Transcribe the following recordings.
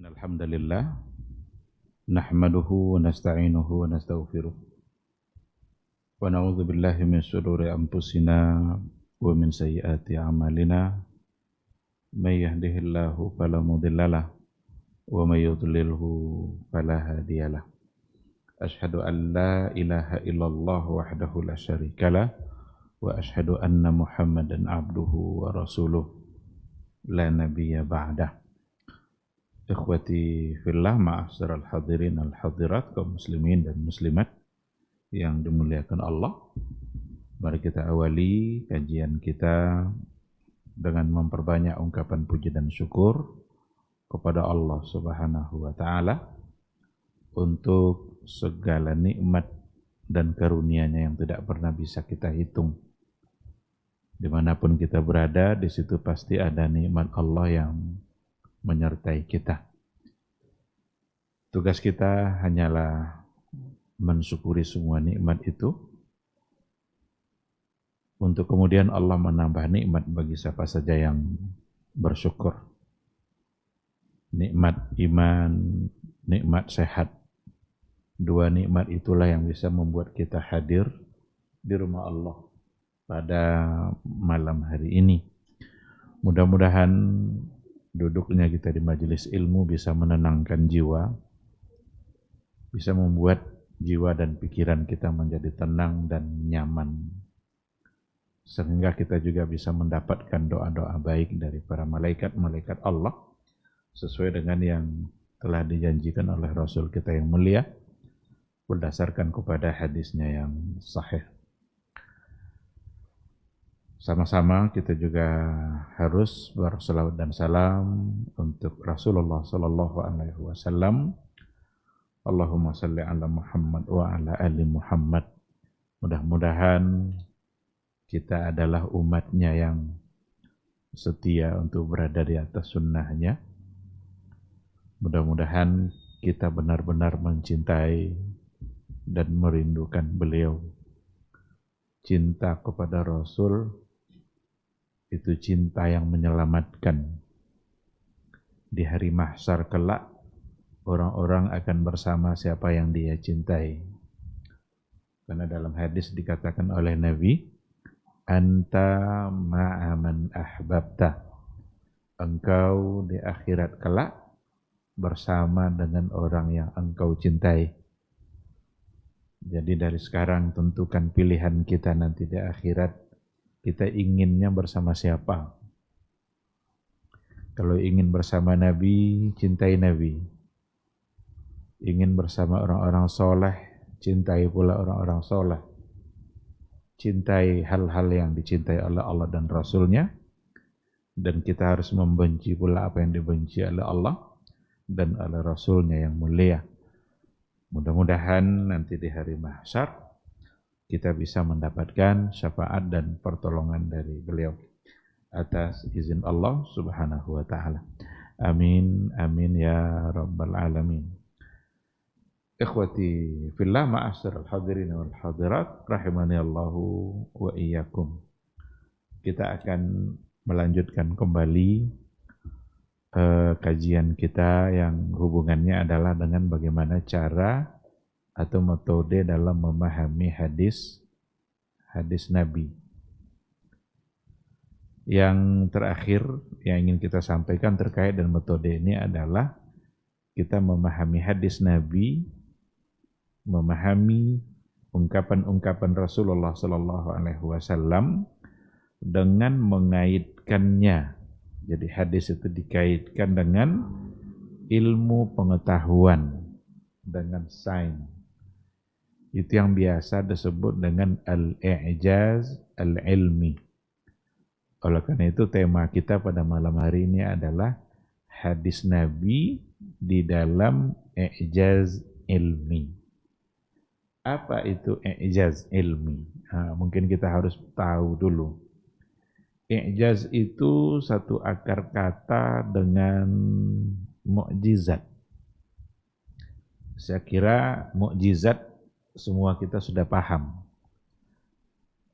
Innal hamdalillah nahmaduhu wa nasta'inuhu wa nastaghfiruh wa na'udzu billahi min shururi anfusina wa min sayyiati a'malina may yahdihillahu fala mudhillalah wa may yudlilhu fala hadiyalah. Asyhadu an la ilaha illallah wahdahu la syarikalah wa asyhadu anna Muhammadan abduhu wa rasuluh la nabiyya ba'dah. Ikhwati fillah, ma'asyiral hadirin al hadirat, kaum muslimin dan muslimat yang dimuliakan Allah. Mari kita awali kajian kita dengan memperbanyak ungkapan puji dan syukur kepada Allah Subhanahu wa taala untuk segala nikmat dan karunia-Nya yang tidak pernah bisa kita hitung. Dimanapun kita berada, di situ pasti ada nikmat Allah yang menyertai kita. Tugas kita hanyalah mensyukuri semua nikmat itu, untuk kemudian Allah menambah nikmat bagi siapa saja yang bersyukur. Nikmat iman, nikmat sehat. Dua nikmat itulah yang bisa membuat kita hadir di rumah Allah pada malam hari ini. Mudah-mudahan duduknya kita di majelis ilmu bisa menenangkan jiwa, bisa membuat jiwa dan pikiran kita menjadi tenang dan nyaman, sehingga kita juga bisa mendapatkan doa-doa baik dari para malaikat-malaikat Allah sesuai dengan yang telah dijanjikan oleh Rasul kita yang mulia berdasarkan kepada hadisnya yang sahih. Sama-sama kita juga harus berselawat dan salam untuk Rasulullah sallallahu alaihi wasallam. Allahumma salli ala Muhammad wa ala ali Muhammad. Mudah-mudahan kita adalah umatnya yang setia untuk berada di atas sunnahnya. Mudah-mudahan kita benar-benar mencintai dan merindukan beliau. Cinta kepada Rasul itu cinta yang menyelamatkan. Di hari mahsyar kelak, orang-orang akan bersama siapa yang dia cintai. Karena dalam hadis dikatakan oleh Nabi, anta ma'aman ahbabta. Engkau di akhirat kelak bersama dengan orang yang engkau cintai. Jadi dari sekarang tentukan pilihan kita nanti di akhirat, kita inginnya bersama siapa. Kalau ingin bersama Nabi, cintai Nabi. Ingin bersama orang-orang soleh, cintai pula orang-orang soleh. Cintai hal-hal yang dicintai oleh Allah dan Rasulnya, dan kita harus membenci pula apa yang dibenci oleh Allah dan oleh Rasulnya yang mulia. Mudah-mudahan nanti di hari mahsyar kita bisa mendapatkan syafaat dan pertolongan dari beliau atas izin Allah Subhanahu wa taala. Amin amin ya rabbal alamin. Ikhwati fillah, ma'asyiral hadirin wal hadirat rahimani Allahu wa iyyakum. Kita akan melanjutkan kembali kajian kita yang hubungannya adalah dengan bagaimana cara atau metode dalam memahami hadis Nabi. Yang terakhir yang ingin kita sampaikan terkait dengan metode ini adalah kita memahami hadis Nabi, memahami ungkapan-ungkapan Rasulullah sallallahu alaihi wasallam dengan mengaitkannya. Jadi hadis itu dikaitkan dengan ilmu pengetahuan, dengan sains. Itu yang biasa disebut dengan al-i'jaz al-ilmi. Oleh karena itu tema kita pada malam hari ini adalah hadis Nabi di dalam i'jaz ilmi. Apa itu i'jaz ilmi? Mungkin kita harus tahu dulu. I'jaz itu satu akar kata dengan mukjizat. Saya kira mukjizat semua kita sudah paham.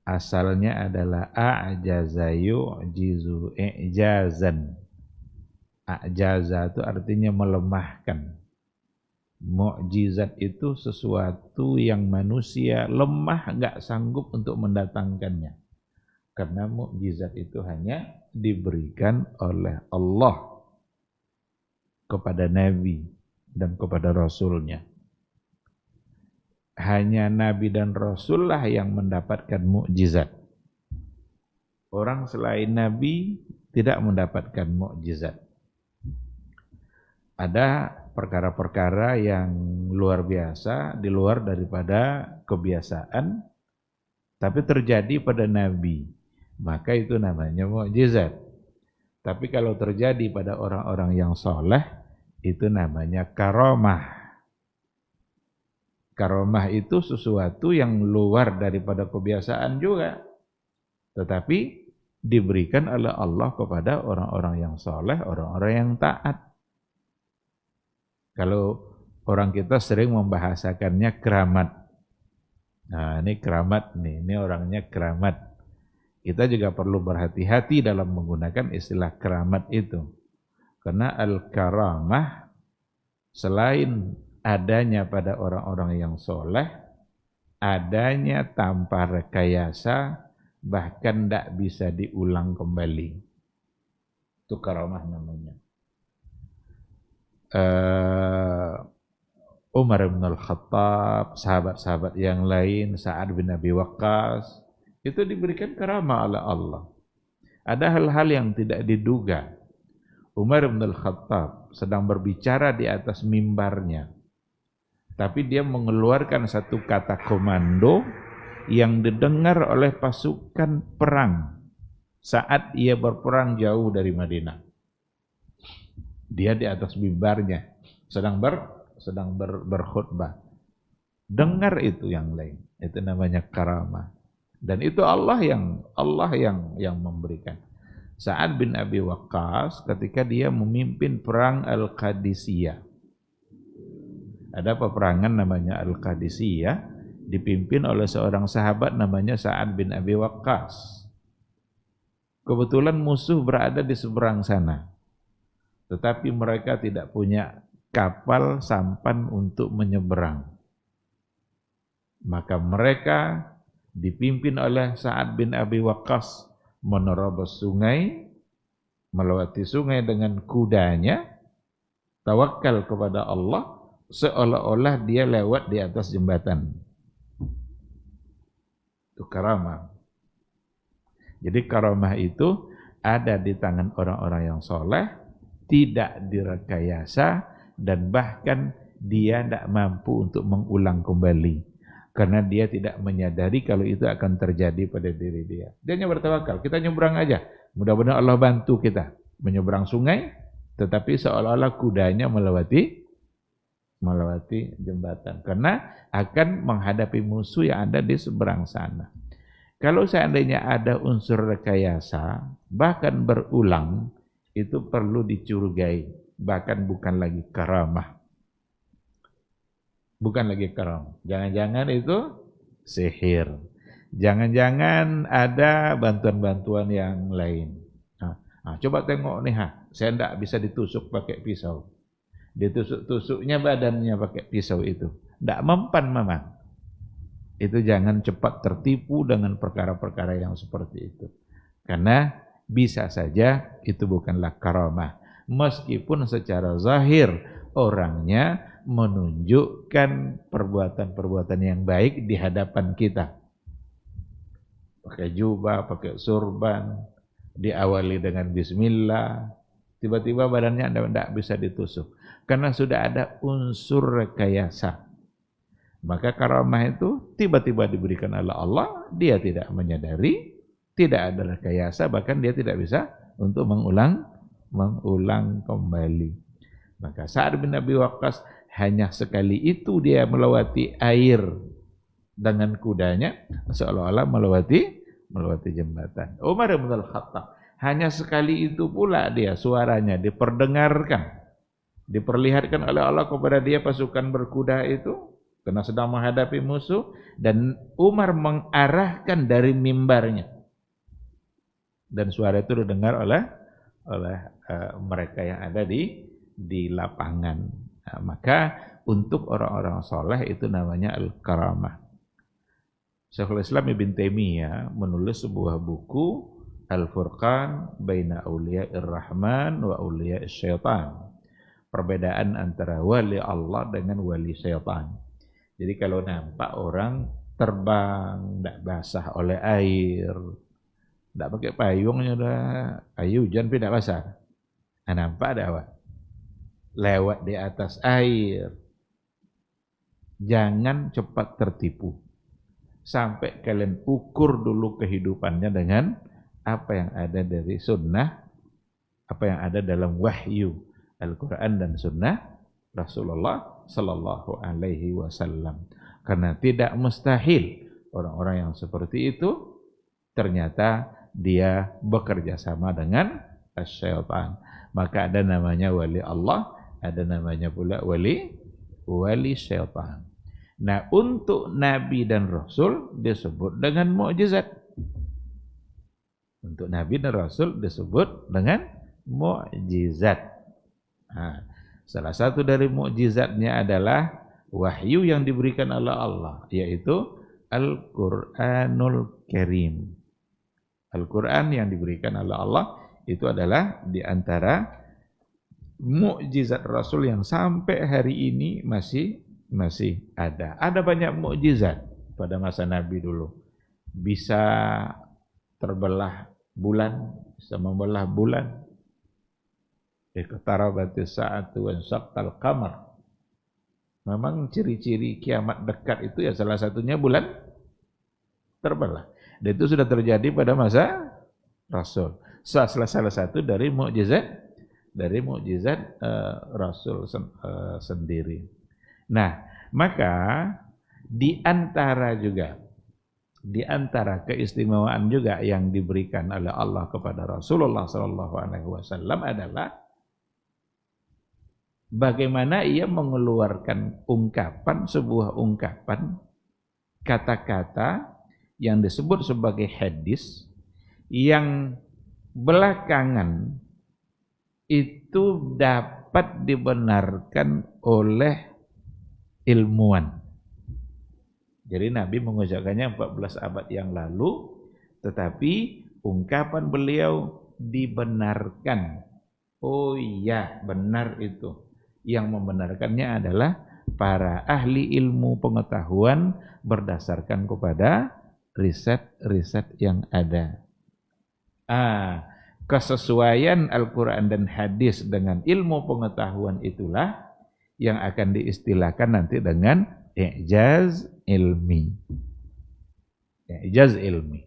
Asalnya adalah a'jaza yu'jizu i'jazan. A'jaza itu artinya melemahkan. Mukjizat itu sesuatu yang manusia lemah, nggak sanggup untuk mendatangkannya. Karena mukjizat itu hanya diberikan oleh Allah kepada Nabi dan kepada Rasulnya. Hanya Nabi dan Rasul lah yang mendapatkan mukjizat. Orang selain Nabi tidak mendapatkan mukjizat. Ada perkara-perkara yang luar biasa, di luar daripada kebiasaan, tapi terjadi pada Nabi, maka itu namanya mukjizat. Tapi kalau terjadi pada orang-orang yang soleh, itu namanya karamah. Karamah itu sesuatu yang luar daripada kebiasaan juga, tetapi diberikan oleh Allah kepada orang-orang yang soleh, orang-orang yang taat. Kalau orang kita sering membahasakannya keramat. Nah, ini keramat nih, ini orangnya keramat. Kita juga perlu berhati-hati dalam menggunakan istilah keramat itu. Karena al-karamah selain adanya pada orang-orang yang soleh, adanya tanpa rekayasa, bahkan tidak bisa diulang kembali. Itu karamah namanya. Umar bin Al-Khattab, sahabat-sahabat yang lain, Sa'ad bin Abi Waqqas, itu diberikan karamah oleh Allah. Ada hal-hal yang tidak diduga. Umar bin Al-Khattab sedang berbicara di atas mimbarnya, tapi dia mengeluarkan satu kata komando yang didengar oleh pasukan perang saat ia berperang jauh dari Madinah. Dia di atas mimbarnya sedang berkhutbah. Dengar itu yang lain. Itu namanya karamah. Dan itu Allah yang memberikan. Sa'ad bin Abi Waqqas ketika dia memimpin perang Al-Qadisiyah. Ada peperangan namanya Al-Qadisiyah dipimpin oleh seorang sahabat namanya Sa'ad bin Abi Waqqas. Kebetulan musuh berada di seberang sana. Tetapi mereka tidak punya kapal sampan untuk menyeberang. Maka mereka dipimpin oleh Sa'ad bin Abi Waqqas menerobos sungai, melewati sungai dengan kudanya, tawakal kepada Allah, seolah-olah dia lewat di atas jembatan. Itu karamah. Jadi karamah itu ada di tangan orang-orang yang soleh, tidak direkayasa, dan bahkan dia tidak mampu untuk mengulang kembali karena dia tidak menyadari kalau itu akan terjadi pada diri dia. Dia hanya bertawakal, kita nyebrang aja, mudah-mudahan Allah bantu kita menyeberang sungai, tetapi seolah-olah kudanya melewati jembatan karena akan menghadapi musuh yang ada di seberang sana. Kalau seandainya ada unsur rekayasa bahkan berulang, itu perlu dicurigai, bahkan bukan lagi karamah. Bukan lagi karamah. Jangan-jangan itu sihir. Jangan-jangan ada bantuan-bantuan yang lain. Coba tengok nih, saya tidak bisa ditusuk pakai pisau. Ditusuk-tusuknya badannya pakai pisau itu. Tidak mempan memang. Itu jangan cepat tertipu dengan perkara-perkara yang seperti itu. Karena bisa saja itu bukanlah karamah. Meskipun secara zahir orangnya menunjukkan perbuatan-perbuatan yang baik di hadapan kita. Pakai jubah, pakai surban, diawali dengan bismillah, tiba-tiba badannya tidak bisa ditusuk. Karena sudah ada unsur rekayasa. Maka karamah itu tiba-tiba diberikan oleh Allah, dia tidak menyadari, tidak ada rekayasa, bahkan dia tidak bisa untuk mengulang kembali. Maka Sa'ad bin Abi Waqqas hanya sekali itu dia melewati air dengan kudanya, seolah-olah melewati jembatan. Umar bin Al-Khattab hanya sekali itu pula dia suaranya diperdengarkan, diperlihatkan oleh Allah kepada dia pasukan berkuda itu karena sedang menghadapi musuh, dan Umar mengarahkan dari mimbarnya. Dan suara itu didengar oleh oleh mereka yang ada di lapangan. Nah, maka untuk orang-orang soleh itu namanya al-karamah. Syekhul Islam Ibn Taimiyah menulis sebuah buku Al-Furqan Baina Awliya'ir Rahman wa Awliya'is Syaitan. Perbedaan antara wali Allah dengan wali syaitan. Jadi kalau nampak orang terbang, tidak basah oleh air, tidak pakai payungnya udah air hujan tidak basah. Nah, nampak ada apa? Lewat di atas air. Jangan cepat tertipu. Sampai kalian ukur dulu kehidupannya dengan apa yang ada dari sunnah, apa yang ada dalam wahyu Al-Quran dan sunnah Rasulullah Sallallahu Alaihi Wasallam. Karena tidak mustahil orang-orang yang seperti itu ternyata dia bekerja sama dengan syaitan. Maka ada namanya wali Allah, ada namanya pula wali syaitan. Nah, untuk Nabi dan Rasul disebut dengan mukjizat. Untuk Nabi dan Rasul disebut dengan mukjizat. Nah, salah satu dari mukjizatnya adalah wahyu yang diberikan oleh Allah, yaitu Al-Quranul Karim. Al-Quran yang diberikan oleh Allah itu adalah di antara mukjizat Rasul yang sampai hari ini masih ada. Ada banyak mukjizat pada masa Nabi dulu. Bisa terbelah bulan, bisa membelah bulan. Iqtarabatis sa'atu wa insyaqqal qamar. Memang ciri-ciri kiamat dekat itu ya salah satunya bulan terbelah. Dan itu sudah terjadi pada masa Rasul. Salah satu dari mukjizat Rasul sendiri. Nah, maka di antara keistimewaan juga yang diberikan oleh Allah kepada Rasulullah SAW adalah bagaimana ia mengeluarkan sebuah ungkapan, kata-kata yang disebut sebagai hadis yang belakangan itu dapat dibenarkan oleh ilmuwan. Jadi Nabi mengucapkannya 14 abad yang lalu, tetapi ungkapan beliau dibenarkan. Oh iya, benar itu. Yang membenarkannya adalah para ahli ilmu pengetahuan berdasarkan kepada riset-riset yang ada. Kesesuaian Al-Quran dan hadis dengan ilmu pengetahuan itulah yang akan diistilahkan nanti dengan i'jaz ilmi. I'jaz ilmi.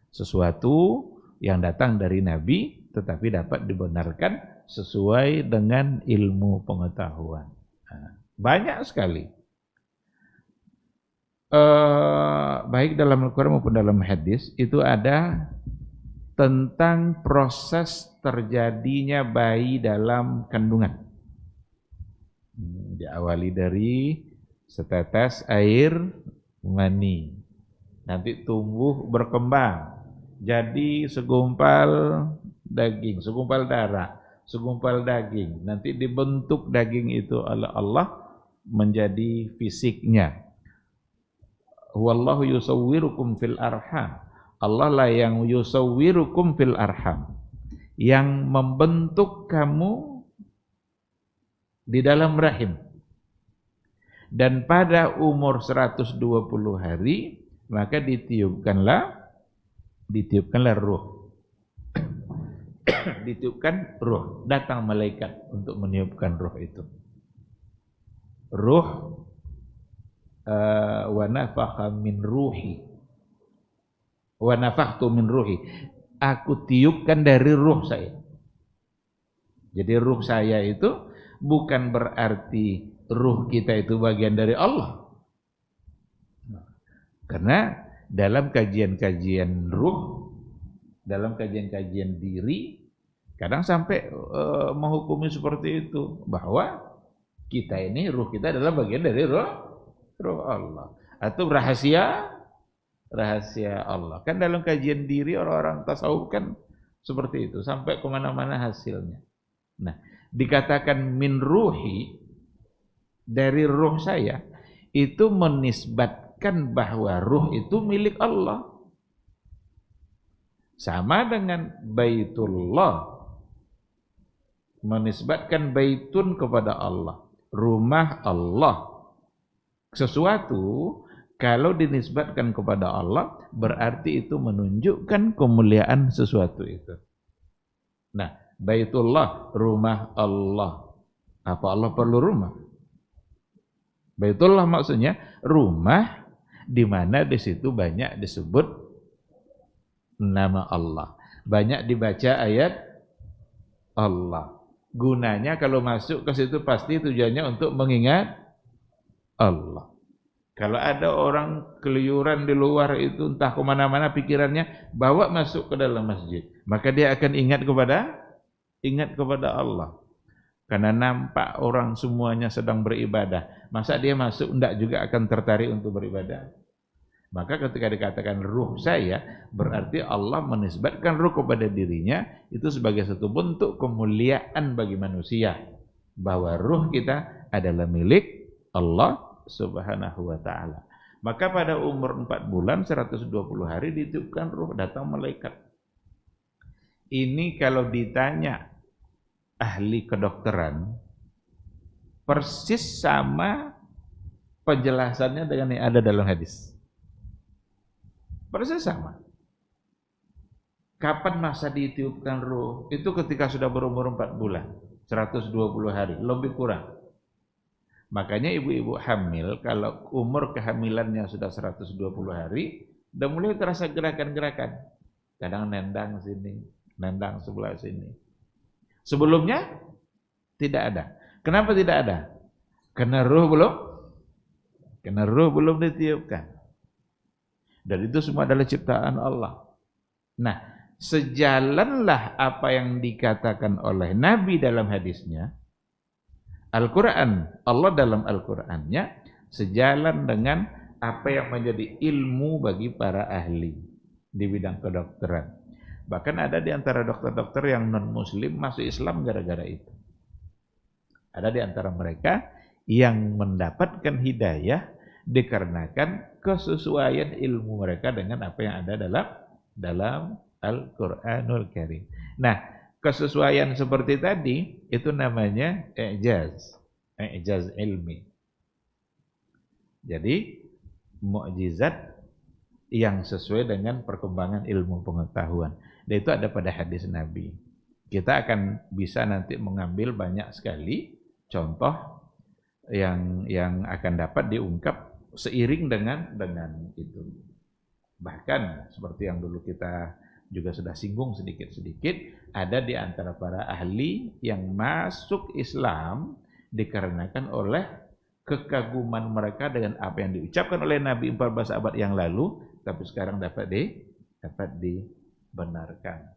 Sesuatu yang datang dari Nabi tetapi dapat dibenarkan sesuai dengan ilmu pengetahuan. Banyak sekali. Baik dalam Al-Quran maupun dalam hadis itu ada tentang proses terjadinya bayi dalam kandungan. Diawali dari setetes air mani, nanti tumbuh berkembang jadi segumpal daging, segumpal darah, segumpal daging, nanti dibentuk daging itu oleh Allah menjadi fisiknya. Wallahu yusawwirukum fil arham. Allah lah yang yusawwirukum fil arham, yang membentuk kamu di dalam rahim. Dan pada umur 120 hari maka ditiupkanlah ruh. Ditiupkan ruh, datang malaikat untuk meniupkan ruh itu. Ruh wa nafakha min ruhi. Wa nafakhtu min ruhi. Aku tiupkan dari ruh saya. Jadi ruh saya itu bukan berarti ruh kita itu bagian dari Allah. Karena dalam kajian-kajian ruh, dalam kajian-kajian diri, kadang sampai menghukumi seperti itu, bahwa kita ini, ruh kita adalah bagian dari ruh Allah. Atau rahasia Allah. Kan dalam kajian diri orang-orang tasawuf kan Seperti itu, sampai kemana-mana hasilnya. Nah, dikatakan min ruhi, dari ruh saya, itu menisbatkan bahwa ruh itu milik Allah. Sama dengan Baitullah, menisbatkan baitun kepada Allah, rumah Allah. Sesuatu kalau dinisbatkan kepada Allah, berarti itu menunjukkan kemuliaan sesuatu itu. Nah, Baitullah, rumah Allah. Apa Allah perlu rumah? Baitullah maksudnya rumah di mana di situ banyak disebut nama Allah. Banyak dibaca ayat Allah. Gunanya kalau masuk ke situ pasti tujuannya untuk mengingat Allah. Kalau ada orang keluyuran di luar itu entah kemana-mana pikirannya, bawa masuk ke dalam masjid, maka dia akan ingat kepada Allah. Karena nampak orang semuanya sedang beribadah, masa dia masuk enggak juga akan tertarik untuk beribadah? Maka ketika dikatakan ruh saya, berarti Allah menisbatkan ruh kepada dirinya, itu sebagai satu bentuk kemuliaan bagi manusia, bahwa ruh kita adalah milik Allah Subhanahu wa ta'ala. Maka pada umur 4 bulan 120 hari ditiupkan ruh, datang malaikat. Ini kalau ditanya ahli kedokteran, persis sama penjelasannya dengan yang ada dalam hadis. Persis sama. Kapan masa ditiupkan ruh? Itu ketika sudah berumur 4 bulan, 120 hari, lebih kurang. Makanya ibu-ibu hamil, kalau umur kehamilannya sudah 120 hari, udah mulai terasa gerakan-gerakan. Kadang nendang sini, nendang sebelah sini. Sebelumnya tidak ada. Kenapa tidak ada? Karena ruh belum ditiupkan. Dan itu semua adalah ciptaan Allah. Nah, sejalanlah apa yang dikatakan oleh Nabi dalam hadisnya, Al-Quran, Allah dalam Al-Qurannya sejalan dengan apa yang menjadi ilmu bagi para ahli di bidang kedokteran. Bahkan ada di antara dokter-dokter yang non-muslim masuk Islam gara-gara itu. Ada di antara mereka yang mendapatkan hidayah dikarenakan kesesuaian ilmu mereka dengan apa yang ada dalam Al-Quranul Karim. Nah, kesesuaian seperti tadi itu namanya i'jaz ilmi. Jadi mukjizat yang sesuai dengan perkembangan ilmu pengetahuan. Dan itu ada pada hadis Nabi. Kita akan bisa nanti mengambil banyak sekali contoh yang akan dapat diungkap seiring dengan itu. Bahkan seperti yang dulu kita juga sudah singgung sedikit-sedikit, ada di antara para ahli yang masuk Islam dikarenakan oleh kekaguman mereka dengan apa yang diucapkan oleh Nabi 14 abad yang lalu, tapi sekarang dapat dibenarkan.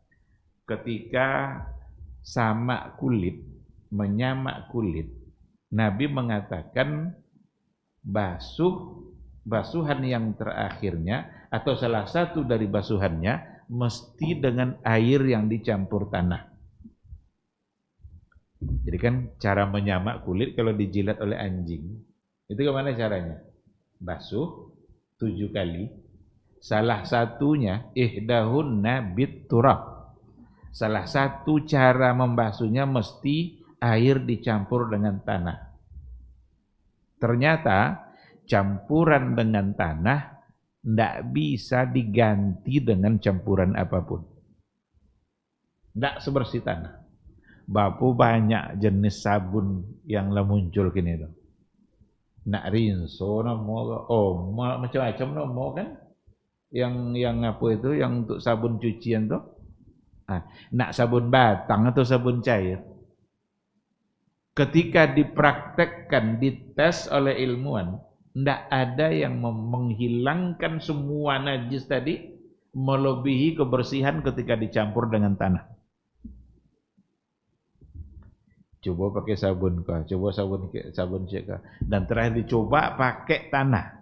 Ketika sama kulit, menyamak kulit, Nabi mengatakan basuhan yang terakhirnya atau salah satu dari basuhannya mesti dengan air yang dicampur tanah. Jadi kan cara menyamak kulit kalau dijilat oleh anjing, itu gimana caranya? Basuh 7 kali. Salah satunya ihdahunna bit-turab. Salah satu cara membasuhnya mesti air dicampur dengan tanah. Ternyata campuran dengan tanah tidak bisa diganti dengan campuran apapun. Tidak sebersih tanah. Bapu banyak jenis sabun yang muncul kini tuh. Nak rinso macam-macam mau kan? Yang apa itu yang untuk sabun cucian tuh? Nak sabun batang atau sabun cair. Ketika dipraktekkan, dites oleh ilmuwan, tidak ada yang menghilangkan semua najis tadi melebihi kebersihan ketika dicampur dengan tanah. Coba pakai sabun kah, coba sabun cek kah, dan terakhir dicoba pakai tanah.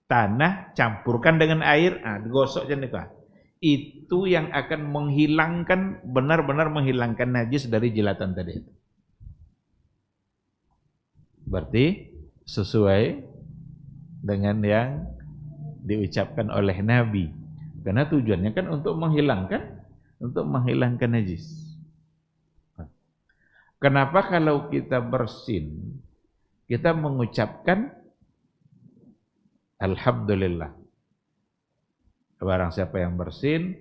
Tanah campurkan dengan air, digosok je nih kah. itu yang akan menghilangkan, benar-benar menghilangkan najis dari jilatan tadi. Berarti sesuai dengan yang diucapkan oleh Nabi. Karena tujuannya kan untuk menghilangkan najis. Kenapa kalau kita bersin, kita mengucapkan Alhamdulillah. Barang siapa yang bersin,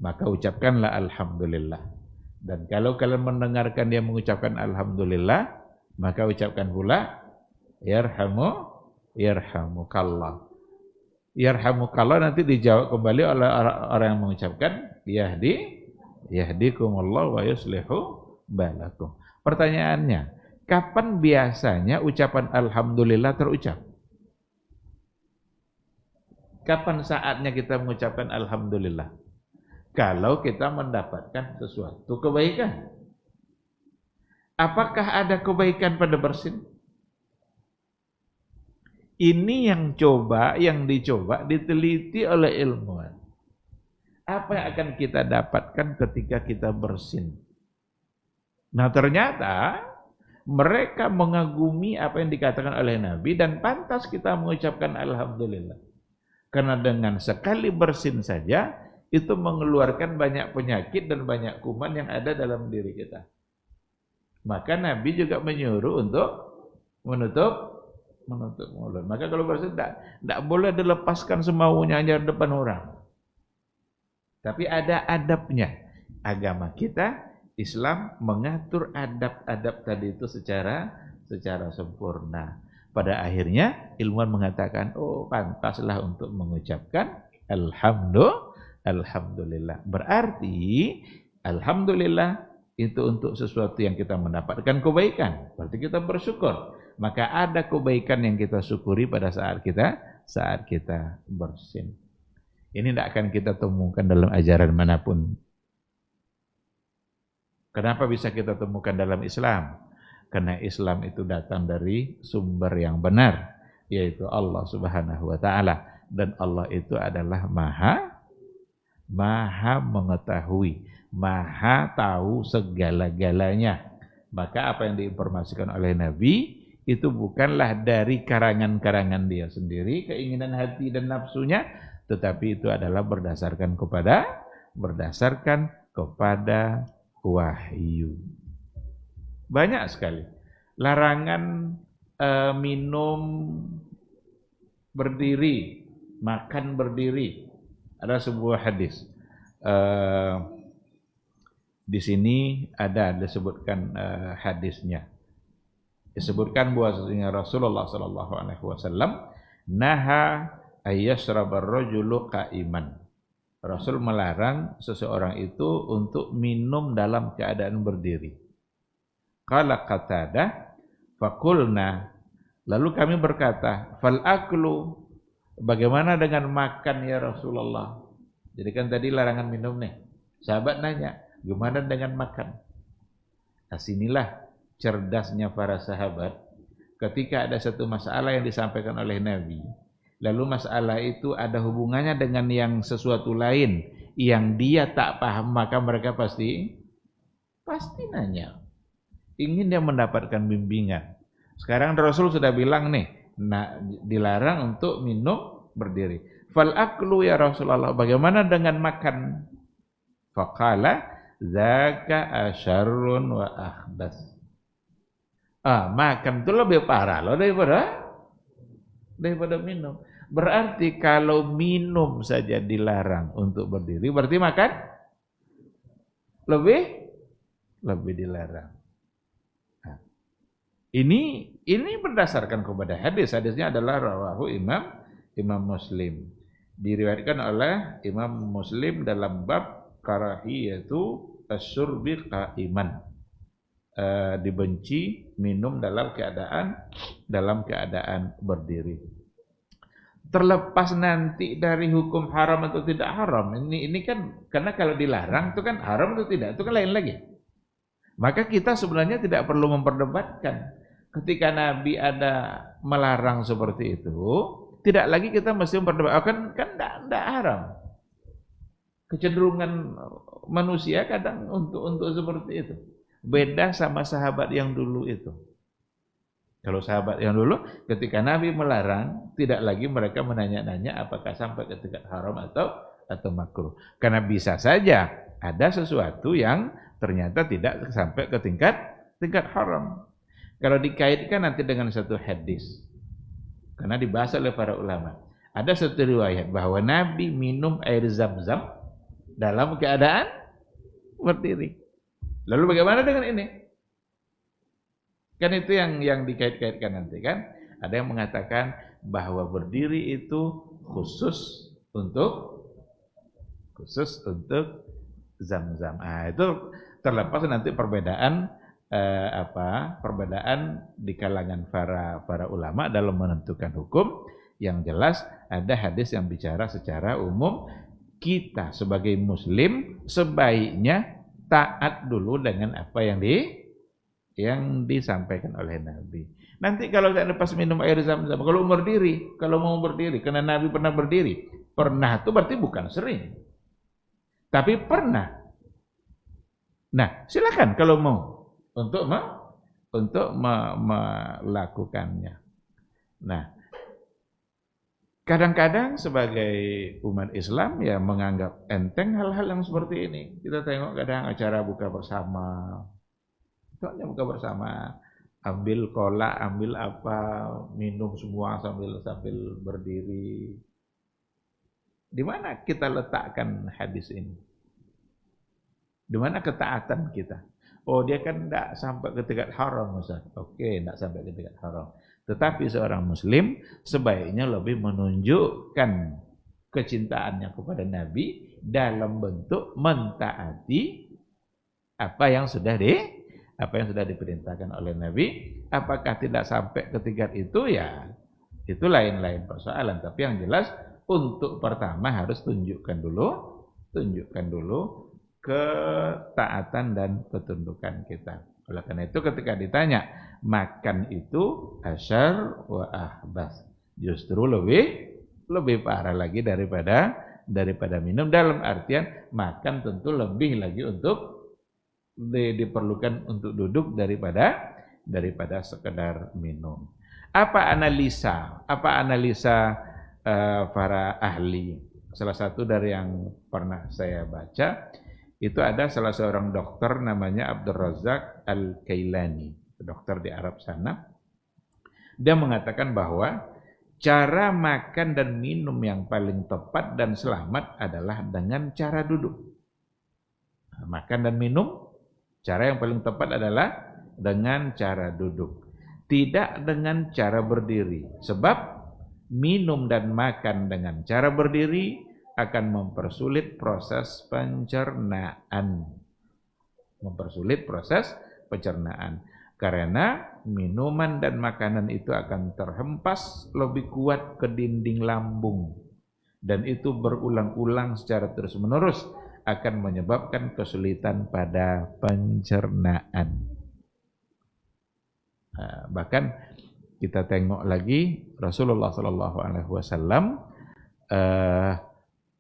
maka ucapkanlah Alhamdulillah. Dan kalau kalian mendengarkan dia mengucapkan Alhamdulillah, maka ucapkan pula Yarhamukallah. Yarhamukallah nanti dijawab kembali oleh orang yang mengucapkan Yahdikumullah wa yuslihu balakum. Pertanyaannya, kapan biasanya ucapan Alhamdulillah terucap? Kapan saatnya kita mengucapkan Alhamdulillah? Kalau kita mendapatkan sesuatu kebaikan. Apakah ada kebaikan pada bersin? Ini yang dicoba, diteliti oleh ilmuwan. Apa yang akan kita dapatkan ketika kita bersin? Nah ternyata mereka mengagumi apa yang dikatakan oleh Nabi dan pantas kita mengucapkan Alhamdulillah. Karena dengan sekali bersin saja, itu mengeluarkan banyak penyakit dan banyak kuman yang ada dalam diri kita. Maka Nabi juga menyuruh untuk menutup mulut. Maka kalau bersin, tidak boleh dilepaskan semaunya hanya depan orang. Tapi ada adabnya. Agama kita, Islam, mengatur adab-adab tadi itu secara sempurna. Pada akhirnya ilmuwan mengatakan, oh pantaslah untuk mengucapkan Alhamdulillah. Berarti Alhamdulillah itu untuk sesuatu yang kita mendapatkan kebaikan. Berarti kita bersyukur. Maka ada kebaikan yang kita syukuri pada saat kita bersin. Ini tidak akan kita temukan dalam ajaran manapun. Kenapa bisa kita temukan dalam Islam? Karena Islam itu datang dari sumber yang benar, yaitu Allah Subhanahu wa taala, dan Allah itu adalah maha mengetahui, maha tahu segala-galanya. Maka apa yang diinformasikan oleh Nabi itu bukanlah dari karangan-karangan dia sendiri, keinginan hati dan nafsunya, tetapi itu adalah berdasarkan kepada wahyu. Banyak sekali larangan minum berdiri, makan berdiri. Ada sebuah hadis. Di sini ada disebutkan hadisnya. Disebutkan bahwasanya Rasulullah sallallahu alaihi wasallam naha ayyashrabar rajulu qa'iman. Rasul melarang seseorang itu untuk minum dalam keadaan berdiri. Qala Qatadah faqulna, lalu kami berkata, fal aklu, bagaimana dengan makan ya Rasulullah? Jadi kan tadi larangan minum nih. Sahabat nanya, gimana dengan makan? Nah, sinilah cerdasnya para sahabat ketika ada satu masalah yang disampaikan oleh Nabi. Lalu masalah itu ada hubungannya dengan yang sesuatu lain yang dia tak paham, maka mereka pasti nanya. Ingin dia mendapatkan bimbingan. Sekarang Rasul sudah bilang nih, dilarang untuk minum berdiri. Fal aklu ya Rasulullah, bagaimana dengan makan? Faqala zaka asyarrun wa akhbas. Makan itu lebih parah loh daripada minum. Berarti kalau minum saja dilarang untuk berdiri, berarti makan lebih dilarang. Nah, ini berdasarkan kepada hadis. Hadisnya adalah rawahu Imam Muslim. Diriwayatkan oleh Imam Muslim dalam bab karahiyatu asyurbi qa'iman. Dibenci minum dalam keadaan berdiri. Terlepas nanti dari hukum haram atau tidak haram, ini kan karena kalau dilarang itu kan haram atau tidak, itu kan lain lagi. Maka kita sebenarnya tidak perlu memperdebatkan. Ketika Nabi ada melarang seperti itu, tidak lagi kita mesti memperdebatkan, kan tidak haram. Kecenderungan manusia kadang untuk seperti itu. Beda sama sahabat yang dulu itu. Kalau sahabat yang dulu ketika Nabi melarang, tidak lagi mereka menanya-nanya apakah sampai ke tingkat haram atau makruh. Karena bisa saja ada sesuatu yang ternyata tidak sampai ke tingkat haram. Kalau dikaitkan nanti dengan satu hadis, karena dibahas oleh para ulama, ada satu riwayat bahwa Nabi minum air zam-zam dalam keadaan berdiri. Lalu bagaimana dengan ini? Kan itu yang dikait-kaitkan nanti kan. Ada yang mengatakan bahwa berdiri itu khusus untuk zam-zam. Itu terlepas nanti perbedaan perbedaan di kalangan para ulama dalam menentukan hukum. Yang jelas ada hadis yang bicara secara umum, kita sebagai muslim sebaiknya taat dulu dengan apa yang disampaikan oleh Nabi. Nanti kalau saya lepas minum air zam-zam, kalau mau berdiri, karena Nabi pernah berdiri. Pernah itu berarti bukan sering, tapi pernah. Nah, silakan kalau mau untuk melakukannya. Nah, kadang-kadang sebagai umat Islam ya menganggap enteng hal-hal yang seperti ini. Kita tengok kadang acara buka bersama. Soalnya buka bersama, ambil kolak, ambil apa, minum semua sambil berdiri. Di mana kita letakkan hadis ini? Di mana ketaatan kita? Oh, dia kan tidak sampai ke tingkat haram, Ustaz. Oke, tidak sampai ke tingkat haram. Tetapi seorang muslim sebaiknya lebih menunjukkan kecintaannya kepada Nabi dalam bentuk mentaati apa yang sudah diperintahkan oleh Nabi. Apakah tidak sampai ke tingkat itu, ya itu lain-lain persoalan. Tapi yang jelas untuk pertama harus tunjukkan dulu ketaatan dan ketundukan kita. Oleh karena itu ketika ditanya, makan itu asyar wa ahbas, justru lebih parah lagi daripada minum. Dalam artian makan tentu lebih lagi untuk diperlukan untuk duduk daripada sekedar minum. Apa analisa para ahli? Salah satu dari yang pernah saya baca itu ada salah seorang dokter namanya Abdul Razak Al-Kailani, dokter di Arab sana. Dia mengatakan bahwa cara makan dan minum yang paling tepat dan selamat adalah dengan cara duduk. Makan dan minum, cara yang paling tepat adalah dengan cara duduk, tidak dengan cara berdiri. Sebab minum dan makan dengan cara berdiri akan mempersulit proses pencernaan. Karena minuman dan makanan itu akan terhempas lebih kuat ke dinding lambung. Dan itu berulang-ulang secara terus-menerus akan menyebabkan kesulitan pada pencernaan. Bahkan kita tengok lagi Rasulullah SAW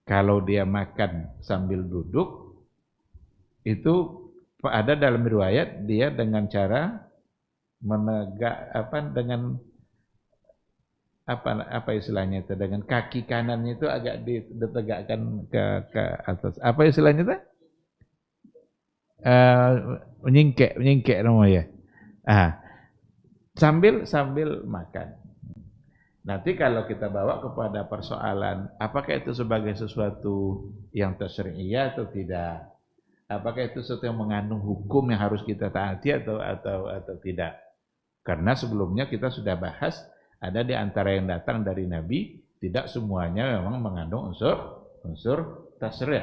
kalau dia makan sambil duduk itu ada dalam riwayat dia dengan cara dengan istilahnya itu, dengan kaki kanannya itu agak ditegakkan ke atas. Apa istilahnya itu? Menyingkek namanya. Sambil makan. Nanti kalau kita bawa kepada persoalan apakah itu sebagai sesuatu yang tasyri'iyah atau tidak? Apakah itu sesuatu yang mengandung hukum yang harus kita taati atau tidak? Karena sebelumnya kita sudah bahas, ada di antara yang datang dari Nabi tidak semuanya memang mengandung unsur tasyri'.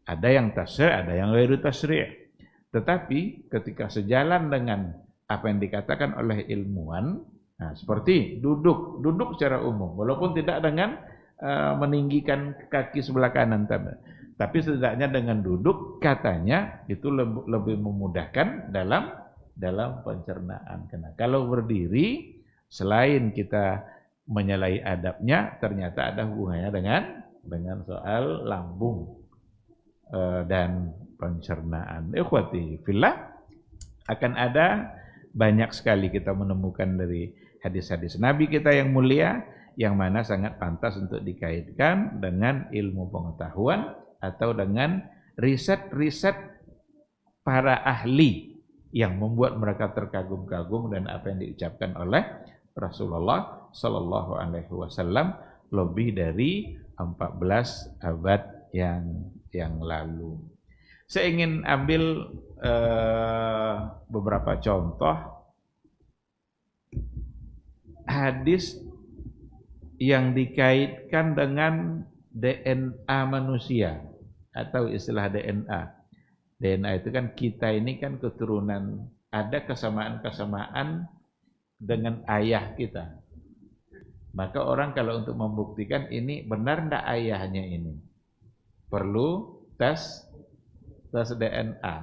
Ada yang tasyri', ada yang ghairu tasyri'. Tetapi ketika sejalan dengan apa yang dikatakan oleh ilmuwan, seperti duduk secara umum, walaupun tidak dengan meninggikan kaki sebelah kanan, tapi setidaknya dengan duduk katanya itu lebih memudahkan dalam pencernaan. Karena kalau berdiri, selain kita menyalahi adabnya, ternyata ada hubungannya dengan soal lambung. dan pencernaan. Ikhwati fillah, akan ada banyak sekali kita menemukan dari hadis-hadis Nabi kita yang mulia, yang mana sangat pantas untuk dikaitkan dengan ilmu pengetahuan atau dengan riset-riset para ahli yang membuat mereka terkagum-kagum dan apa yang diucapkan oleh Rasulullah Sallallahu Alaihi Wasallam lebih dari 14 abad yang lalu. Saya ingin ambil beberapa contoh hadis yang dikaitkan dengan DNA manusia atau istilah DNA. DNA itu kan kita ini kan keturunan, ada kesamaan-kesamaan dengan ayah kita. Maka orang kalau untuk membuktikan ini benar enggak ayahnya ini, perlu tes DNA.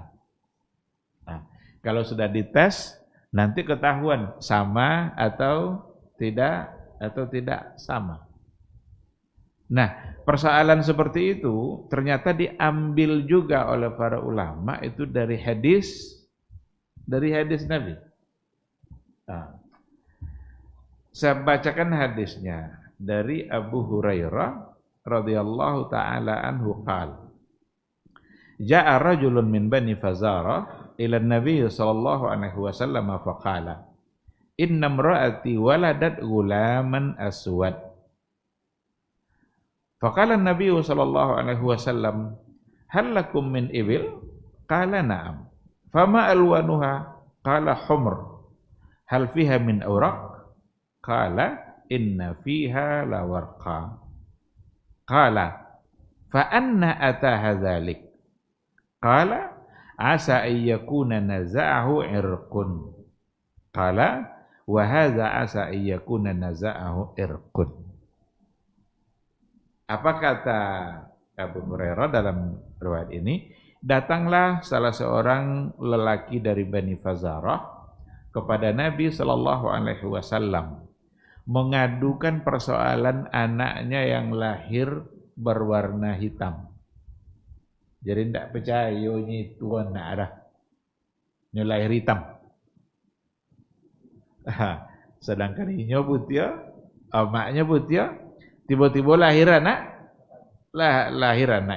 Nah, kalau sudah dites, nanti ketahuan sama atau tidak sama. Nah, persoalan seperti itu ternyata diambil juga oleh para ulama itu dari hadis Nabi. Nah, saya bacakan hadisnya dari Abu Hurairah radhiyallahu taala anhu qala, ja'a rajulun min bani Fazarah ila an-nabiy sallallahu alaihi wasallam faqala, inna imra'ati waladat ghulaman aswad. Faqala an-nabiy sallallahu alaihi wasallam, hal lakum min ibil? Qala na'am. Fama alwanuha? Qala humr. Hal fiha min awraq? Qala inna fiha la warqa. Qala fa anna ataha dhalik? Qala asa an yakuna naza'ahu irqun. Qala wa hadza asa an yakuna naza'ahu irqun. Apa kata Abu Hurairah dalam riwayat ini? Datanglah salah seorang lelaki dari Bani Fazarah kepada Nabi sallallahu alaihi wasallam mengadukan persoalan anaknya yang lahir berwarna hitam. Jadi tidak percaya ini itu anak dah, ini lahir hitam. Sedangkan ini putih, emaknya putih, tiba-tiba lahir anak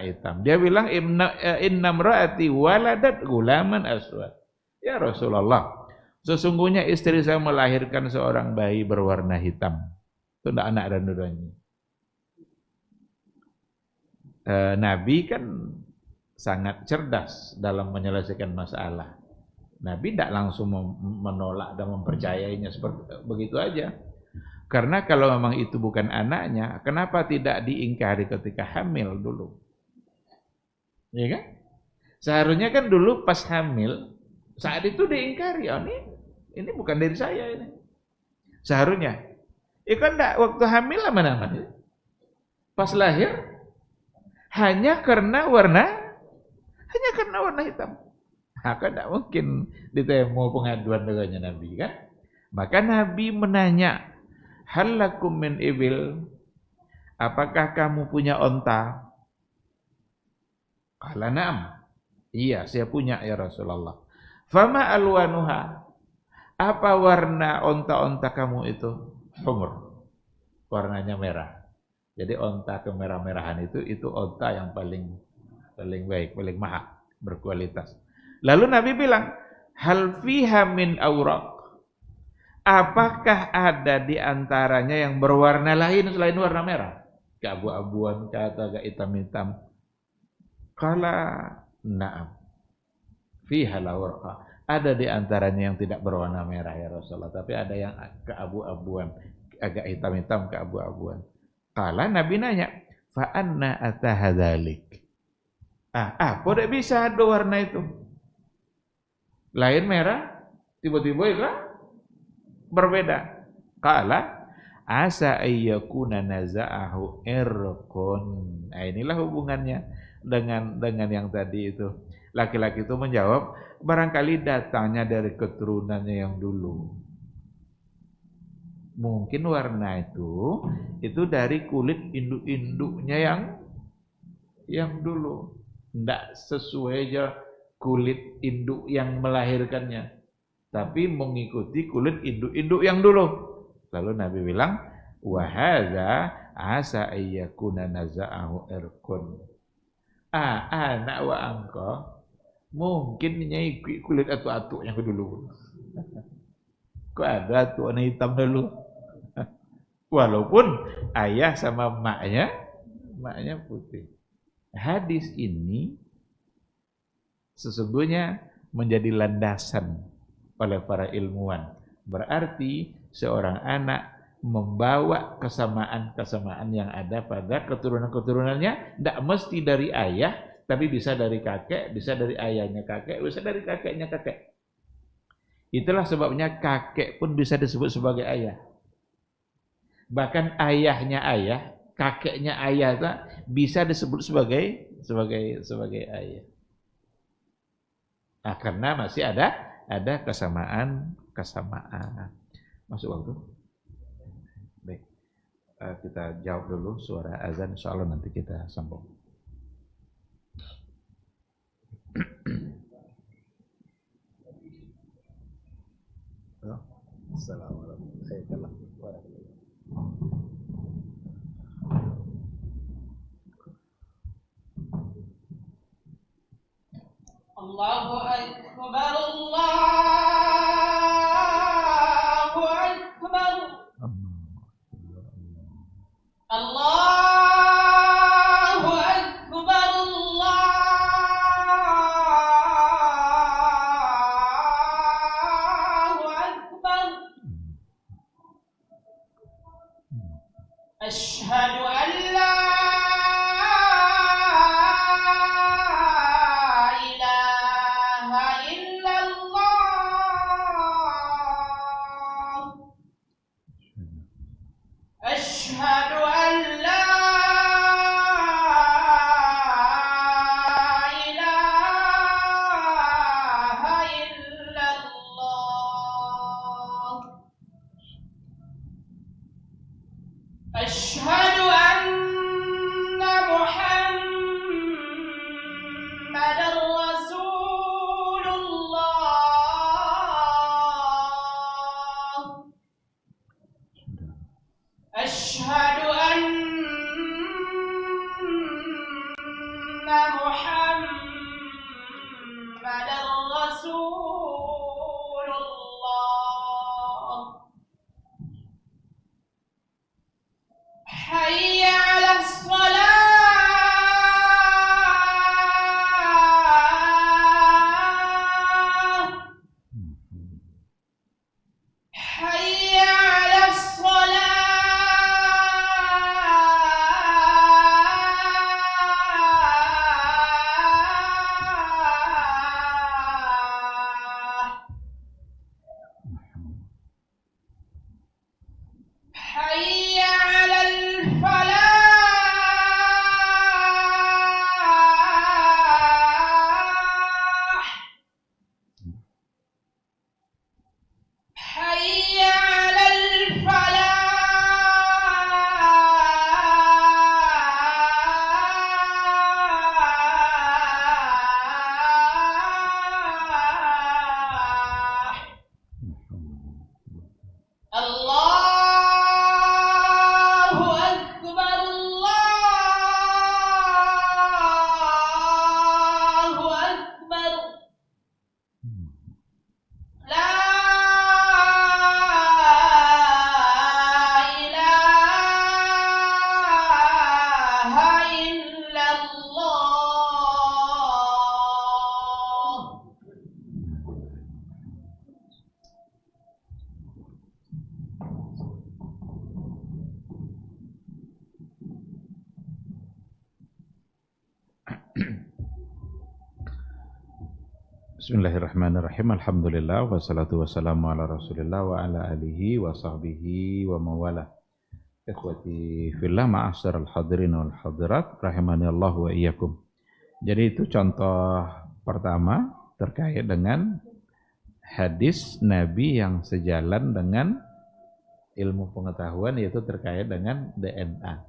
hitam. Dia bilang inna imraati waladat gulaman aswad. Ya Rasulullah, sesungguhnya istri saya melahirkan seorang bayi berwarna hitam. Itu tidak anak dan dua-duanya. Nabi kan sangat cerdas dalam menyelesaikan masalah. Nabi tidak langsung menolak dan mempercayainya seperti begitu aja. Karena kalau memang itu bukan anaknya, kenapa tidak diingkari ketika hamil dulu? Ya kan? Seharusnya kan dulu pas hamil, saat itu diingkari, oh ini bukan dari saya ini. Seharusnya. Kan enggak, waktu hamil aman-aman. Pas lahir, hanya karena warna hitam. Maka tidak mungkin ditemu pengaduan dengannya Nabi kan? Maka Nabi menanya, hal lakum min ibil? Apakah kamu punya onta? Qala na'am. Iya, saya punya ya Rasulullah. Fama alwanuha? Apa warna onta-onta kamu itu? Humur. Warnanya merah. Jadi onta kemerah-merahan itu onta yang paling baik, paling mahal, berkualitas. Lalu Nabi bilang, hal fiha min awraq? Apakah ada di antaranya yang berwarna lain selain warna merah? Keabu-abuan, agak hitam-hitam. Qala na'am. Fiha la warqa. Ada di antaranya yang tidak berwarna merah ya Rasulullah, tapi ada yang keabu-abuan, agak hitam-hitam keabu-abuan. Qala, Nabi nanya, fa anna atahadzalik? Apa tidak bisa ada warna itu? Lain merah, tiba-tiba itu berbeda. Qala asa ayyakuna naza'ahu irqun. Nah, inilah hubungannya dengan yang tadi itu. Laki-laki itu menjawab, barangkali datangnya dari keturunannya yang dulu. Mungkin warna itu dari kulit induk-induknya yang dulu. Tidak sesuai aja kulit induk yang melahirkannya, tapi mengikuti kulit induk-induk yang dulu. Lalu Nabi bilang, wa hadza asa ayyakuna naza'ahu irqun. Anak wa angka mungkin nyai kulit atuk-atuk yang dulu. Kok ada atuk warna hitam dulu? Walaupun ayah sama maknya putih. Hadis ini sesungguhnya menjadi landasan oleh para ilmuwan. Berarti seorang anak membawa kesamaan-kesamaan yang ada pada keturunan-keturunannya, tidak mesti dari ayah, tapi bisa dari kakek, bisa dari ayahnya kakek, bisa dari kakeknya kakek. Itulah sebabnya kakek pun bisa disebut sebagai ayah. Bahkan ayahnya ayah, kakeknya ayah bisa disebut sebagai ayah. Nah, karena masih ada kesamaan. Masuk waktu? Baik. Kita jawab dulu suara azan, insyaallah nanti kita sambung. Assalamualaikum warahmatullahi wabarakatuh. Allahu Akbar, Allahu Akbar, Allahu Akbar, Allahu Akbar. Asyhadu an la Bismillahirrahmanirrahim. Alhamdulillah wassalatu wassalamu ala Rasulillah wa ala alihi wa sahbihi wa mawala. Ikhwati fillah, ma'asyiral hadirin wal hadirat rahimani Allah wa iyyakum. Jadi itu contoh pertama terkait dengan hadis Nabi yang sejalan dengan ilmu pengetahuan, yaitu terkait dengan DNA.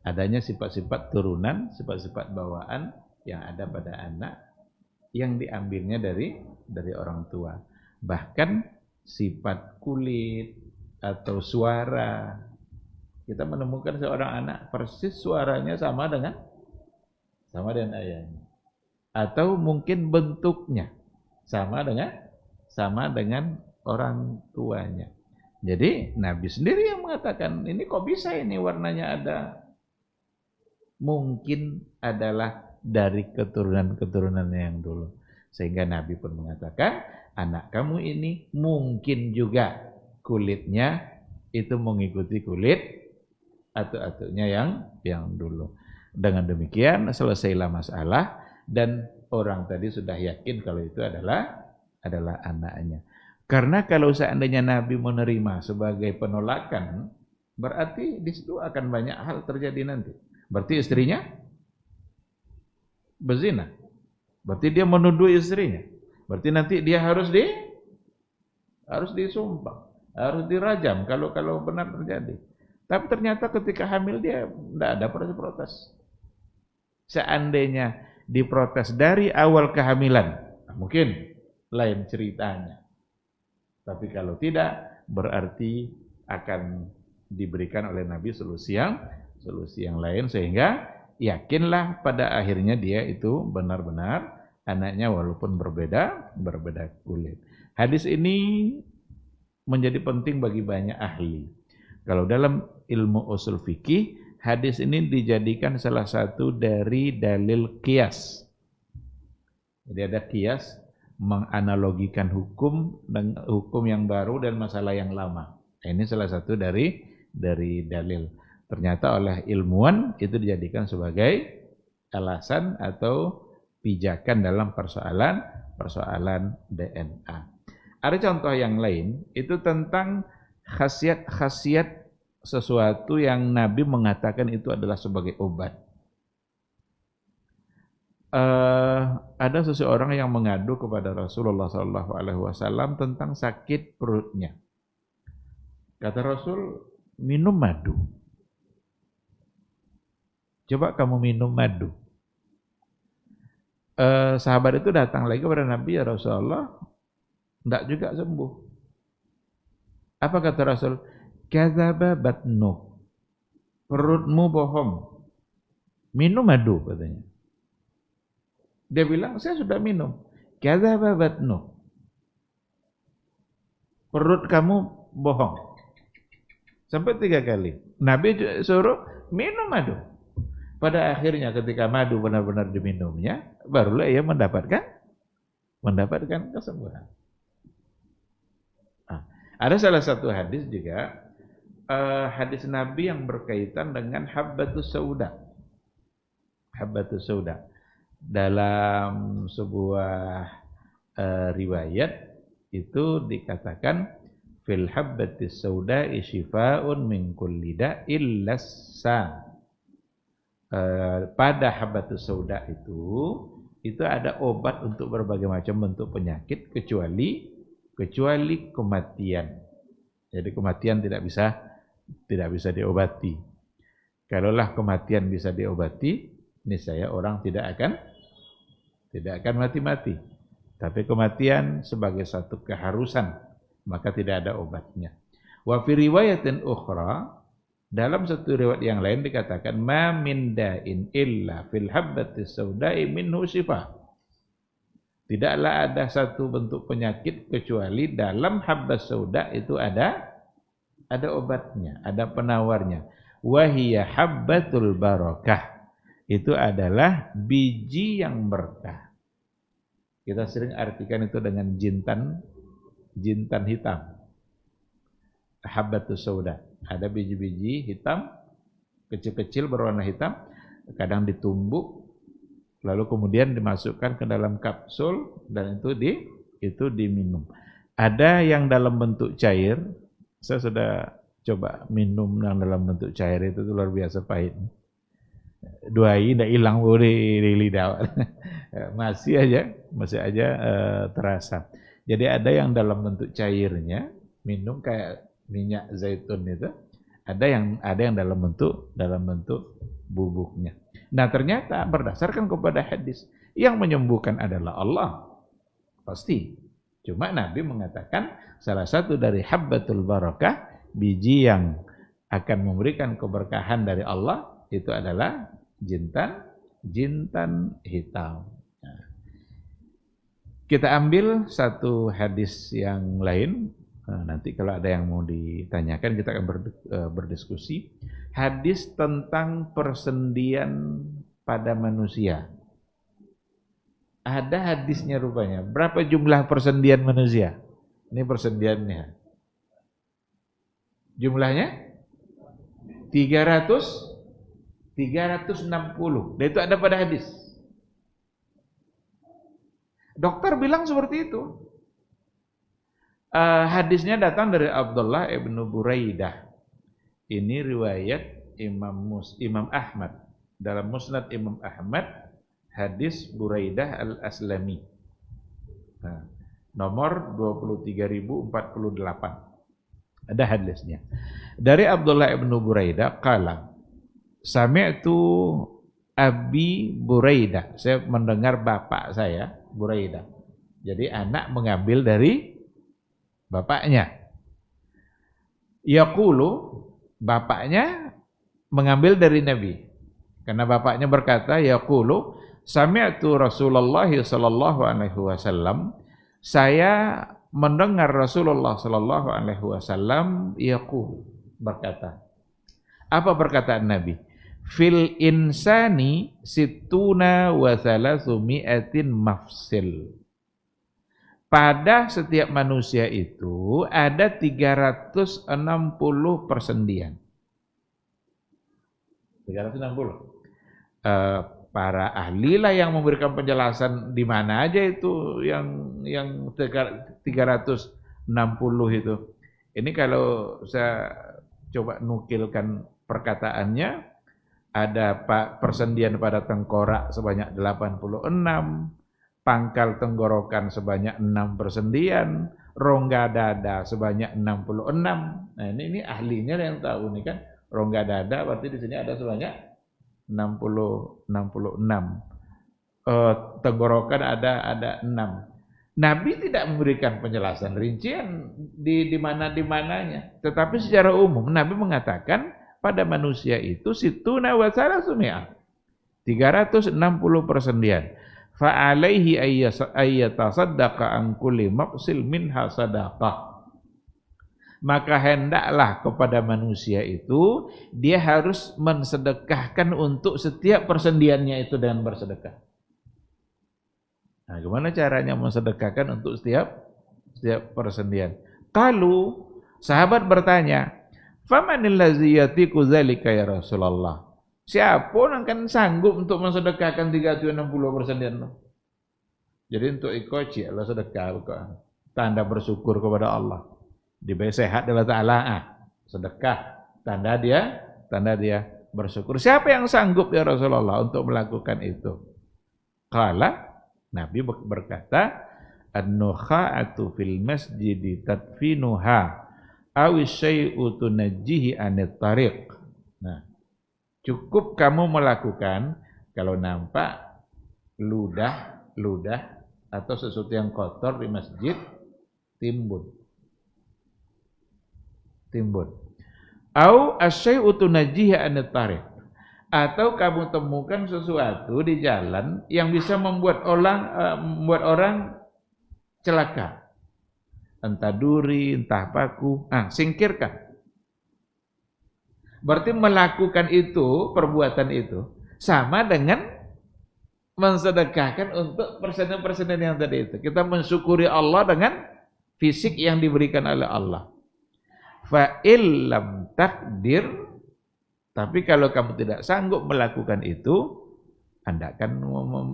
Adanya sifat-sifat turunan, sifat-sifat bawaan yang ada pada anak yang diambilnya dari orang tua. Bahkan sifat kulit atau suara, kita menemukan seorang anak persis suaranya sama dengan ayahnya, atau mungkin bentuknya sama dengan orang tuanya. Jadi Nabi sendiri yang mengatakan, ini kok bisa ini warnanya ada? Mungkin adalah dari keturunan-keturunannya yang dulu. Sehingga Nabi pun mengatakan, anak kamu ini mungkin juga kulitnya itu mengikuti kulit atuk-atuknya yang dulu. Dengan demikian selesailah masalah dan orang tadi sudah yakin kalau itu adalah anaknya. Karena kalau seandainya Nabi menerima sebagai penolakan, berarti di situ akan banyak hal terjadi nanti. Berarti istrinya berzina. Berarti dia menuduh istrinya. Berarti nanti dia harus disumpah, harus dirajam kalau benar terjadi. Tapi ternyata ketika hamil dia tidak ada protes. Seandainya diprotes dari awal kehamilan, mungkin lain ceritanya. Tapi kalau tidak, berarti akan diberikan oleh Nabi solusi yang lain, sehingga yakinlah pada akhirnya dia itu benar-benar anaknya walaupun berbeda kulit. Hadis ini menjadi penting bagi banyak ahli. Kalau dalam ilmu usul fikih, hadis ini dijadikan salah satu dari dalil qiyas. Jadi ada qiyas, menganalogikan hukum dan hukum yang baru dan masalah yang lama. Ini salah satu dari dalil. Ternyata oleh ilmuwan itu dijadikan sebagai alasan atau pijakan dalam persoalan DNA. Ada contoh yang lain, itu tentang khasiat-khasiat sesuatu yang Nabi mengatakan itu adalah sebagai obat. Ada seseorang yang mengadu kepada Rasulullah SAW tentang sakit perutnya. Kata Rasul, minum madu. Coba kamu minum madu. Sahabat itu datang lagi kepada Nabi, ya Rasulullah, tidak juga sembuh. Apa kata Rasul? Kadzaba batnu. Perutmu bohong. Minum madu katanya. Dia bilang, saya sudah minum. Kadzaba batnu. Perut kamu bohong. Sampai 3 kali. Nabi suruh minum madu. Pada akhirnya ketika madu benar-benar diminumnya, barulah ia mendapatkan kesembuhan. Ada salah satu hadis juga, hadis Nabi yang berkaitan dengan habbatus sauda. Habbatus sauda. Dalam sebuah riwayat itu dikatakan fil habbatis sauda syifa'un min kulli da'il illa pada habbatus sauda itu ada obat untuk berbagai macam bentuk penyakit kecuali kematian. Jadi kematian tidak bisa diobati. Kalaulah kematian bisa diobati, niscaya orang tidak akan mati-mati. Tapi kematian sebagai satu keharusan, maka tidak ada obatnya. Wa fi riwayatin ukhra, dalam satu riwayat yang lain dikatakan ma min da'in illa fil habbatis sauda'i minhu shifa. Tidaklah ada satu bentuk penyakit kecuali dalam habbas sauda itu ada obatnya, ada penawarnya. Wa hiya habbatul barakah. Itu adalah biji yang berkah. Kita sering artikan itu dengan jintan hitam. Habbatus sauda. Ada biji-biji hitam, kecil-kecil berwarna hitam, kadang ditumbuk, lalu kemudian dimasukkan ke dalam kapsul dan itu diminum. Ada yang dalam bentuk cair, saya sudah coba minum yang dalam bentuk cair itu luar biasa pahit. Duai tidak hilang di lidah, masih aja terasa. Jadi ada yang dalam bentuk cairnya, minum kayak minyak zaitun itu. Ada yang dalam bentuk bubuknya. Nah, ternyata berdasarkan kepada hadis yang menyembuhkan adalah Allah. Pasti. Cuma Nabi mengatakan salah satu dari habbatul barakah, biji yang akan memberikan keberkahan dari Allah itu adalah jintan hitam. Nah, kita ambil satu hadis yang lain. Nanti kalau ada yang mau ditanyakan kita akan berdiskusi. Hadis tentang persendian pada manusia. Ada hadisnya rupanya. Berapa jumlah persendian manusia? Ini persendiannya. Jumlahnya 360. Dan itu ada pada hadis. Dokter bilang seperti itu. Hadisnya datang dari Abdullah ibnu Buraidah. Ini riwayat Imam Ahmad. Dalam Musnad Imam Ahmad, hadis Buraidah al-Aslami. Nomor 23.048. Ada hadisnya. Dari Abdullah ibnu Buraidah, qala, sami'tu Abi Buraidah. Saya mendengar bapak saya, Buraidah. Jadi anak mengambil dari bapaknya. Yaqulu, bapaknya mengambil dari Nabi. Karena bapaknya berkata, yaqulu, sami'tu Rasulullah sallallahu alaihi wasallam, saya mendengar Rasulullah sallallahu alaihi wasallam yaqulu, berkata. Apa perkataan Nabi? Fil insani situna wa thalathumi'atin mafsil. Pada setiap manusia itu ada 360 persendian. 360. Para ahli lah yang memberikan penjelasan di mana aja itu yang 360 itu. Ini kalau saya coba nukilkan perkataannya, ada persendian pada tengkorak sebanyak 86, pangkal tenggorokan sebanyak 6 persendian, rongga dada sebanyak 66. Nah, ini ahlinya yang tahu nih kan. Rongga dada berarti di sini ada sebanyak 66. Tenggorokan ada 6. Nabi tidak memberikan penjelasan rincian di mana-mananya, tetapi secara umum Nabi mengatakan pada manusia itu situna wa salasumia, 360 persendian. Fa alaihi ayyatasaddaqa an kulli maqsil minha sadaqah. Maka hendaklah kepada manusia itu dia harus mensedekahkan untuk setiap persendiannya itu dengan bersedekah. Nah, gimana caranya mensedekahkan untuk setiap persendian? Kalau sahabat bertanya, "Famanil ladzi yatiqu dzalika ya Rasulullah?" Siapa yang akan sanggup untuk mensedekahkan 360 persendian? Jadi untuk ikoci Allah sedekah, tanda bersyukur kepada Allah. Diberi sehat Allah Ta'ala, sedekah, tanda dia bersyukur. Siapa yang sanggup ya Rasulullah untuk melakukan itu? Qala, Nabi berkata, an-nukha'atu fil masjidi tadfinuha awi syai'u tunajjihi anit tariq. Nah, cukup kamu melakukan kalau nampak ludah atau sesuatu yang kotor di masjid, timbun. Au asyai'u tunajjihi anit tariq. Atau kamu temukan sesuatu di jalan yang bisa membuat orang celaka. Entah duri, entah paku, singkirkan. Berarti melakukan itu, perbuatan itu sama dengan mensedekahkan untuk persen-persen yang tadi itu. Kita mensyukuri Allah dengan fisik yang diberikan oleh Allah. Fa illam takdir, tapi kalau kamu tidak sanggup melakukan itu, Anda akan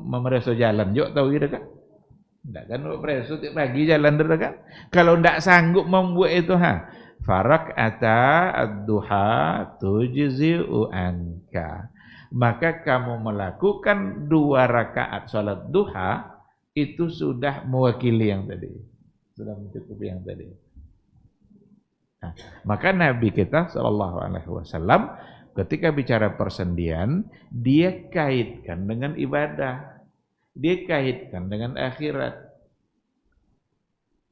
memereso jalan juga, tahu gitu kan? Anda akan memereso pagi jalan dulu kan? Kalau tidak sanggup membuat itu, farak'ata ad-duha tujzi'u anka. Maka kamu melakukan 2 rakaat salat duha itu sudah mewakili yang tadi. Sudah mencukupi yang tadi. Nah, maka Nabi kita Shallallahu Alaihi Wasallam ketika bicara persendian, dia kaitkan dengan ibadah, dia kaitkan dengan akhirat.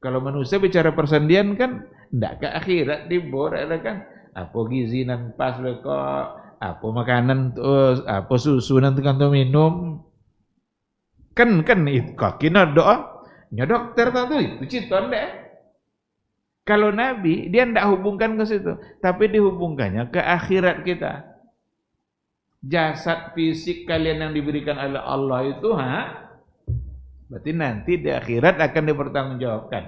Kalau manusia bicara persendian kan ndak ke akhirat dibor ada kan apa gizinan pas kok apa makanan terus apa susu nanti kanto minum kan itu kena doa nya dokter tahu itu citon deh. Kalau Nabi dia ndak hubungkan ke situ tapi dihubungkannya ke akhirat kita. Jasad fisik kalian yang diberikan oleh Allah itu berarti nanti di akhirat akan dipertanggungjawabkan.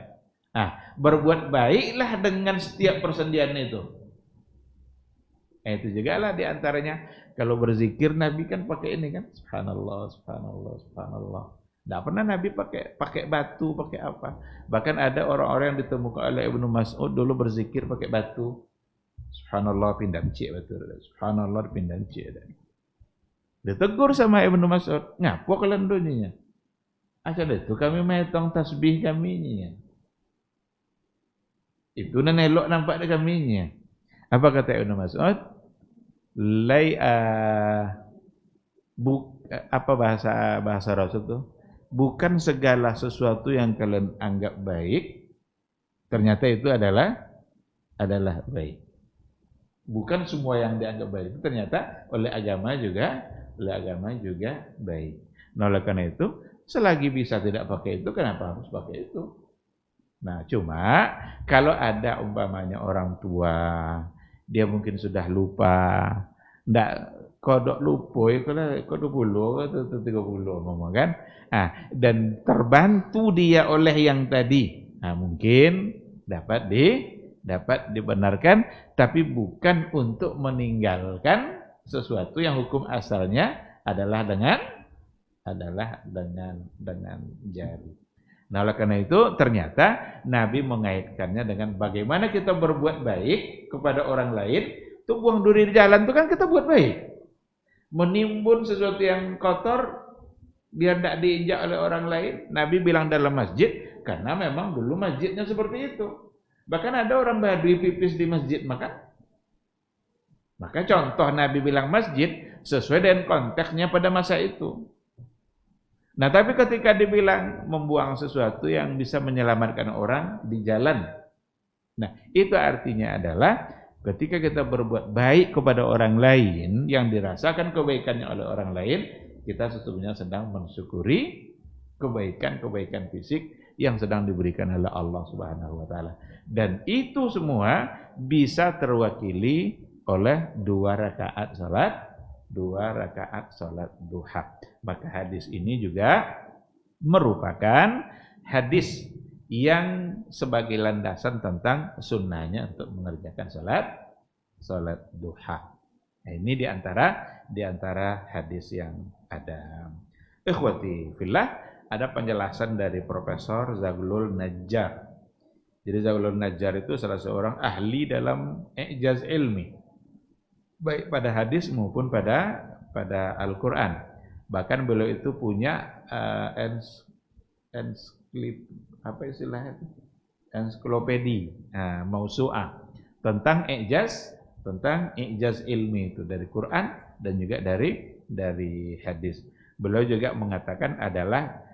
Berbuat baiklah dengan setiap persendian itu. Itu juga lah diantaranya kalau berzikir Nabi kan pakai ini kan, subhanallah, subhanallah, subhanallah. Tidak pernah Nabi pakai batu, pakai apa. Bahkan ada orang-orang yang ditemukan oleh Ibnu Mas'ud dulu berzikir pakai batu. Subhanallah pindah cik batu, subhanallah pindah cik. Ditegur sama Ibnu Mas'ud, ngapo kalian dunia? Asal itu kami metong tasbih kaminya. Itu nan elok nampak dekat kaminya. Apa kata Ibnu Mas'ud? Apa bahasa Rasul tuh? Bukan segala sesuatu yang kalian anggap baik ternyata itu adalah baik. Bukan semua yang dianggap baik itu ternyata oleh agama juga baik. Nah, oleh karena itu selagi bisa tidak pakai itu, kenapa harus pakai itu? Nah, cuma kalau ada umpamanya orang tua, dia mungkin sudah lupa, ndak kodok lupa, kodok 20 atau 30 ngomong kan? Dan terbantu dia oleh yang tadi, mungkin dapat dibenarkan, tapi bukan untuk meninggalkan sesuatu yang hukum asalnya adalah dengan jari. Nah, oleh karena itu ternyata Nabi mengaitkannya dengan bagaimana kita berbuat baik kepada orang lain. Tuh buang duri di jalan itu kan kita buat baik. Menimbun sesuatu yang kotor biar tidak diinjak oleh orang lain. Nabi bilang dalam masjid karena memang dulu masjidnya seperti itu. Bahkan ada orang Badui pipis di masjid maka contoh Nabi bilang masjid sesuai dengan konteksnya pada masa itu. Nah, tapi ketika dibilang membuang sesuatu yang bisa menyelamatkan orang di jalan. Nah, itu artinya adalah ketika kita berbuat baik kepada orang lain yang dirasakan kebaikannya oleh orang lain, kita sesungguhnya sedang mensyukuri kebaikan-kebaikan fisik yang sedang diberikan oleh Allah Subhanahu wa taala. Dan itu semua bisa terwakili oleh 2 rakaat salat duha. Maka hadis ini juga merupakan hadis yang sebagai landasan tentang sunnahnya untuk mengerjakan salat duha. Nah, ini diantara hadis yang ada. Ikhwati fillah, ada penjelasan dari Profesor Zaghlul Najjar. Jadi Zaghlul Najjar itu salah seorang ahli dalam i'jaz ilmi, baik pada hadis maupun pada Al-Quran. Bahkan beliau itu punya ensiklopedi mausu'ah tentang i'jaz ilmi itu dari Quran dan juga dari hadis. Beliau juga mengatakan adalah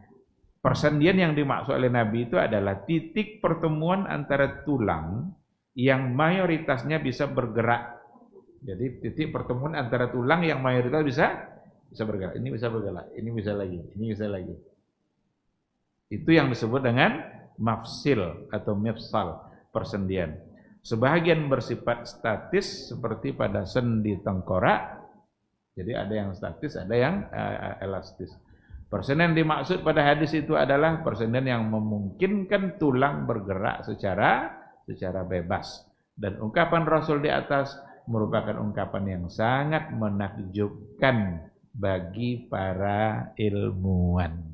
persendian yang dimaksud oleh Nabi itu adalah titik pertemuan antara tulang yang mayoritasnya bisa bergerak. Jadi titik pertemuan antara tulang yang mayoritas bisa bergerak. Ini bisa bergerak, ini bisa lagi. Itu yang disebut dengan mafsil atau mifsal, persendian. Sebahagian bersifat statis seperti pada sendi tengkorak. Jadi ada yang statis, ada yang elastis. Persendian dimaksud pada hadis itu adalah persendian yang memungkinkan tulang bergerak secara bebas. Dan ungkapan Rasul di atas merupakan ungkapan yang sangat menakjubkan bagi para ilmuwan.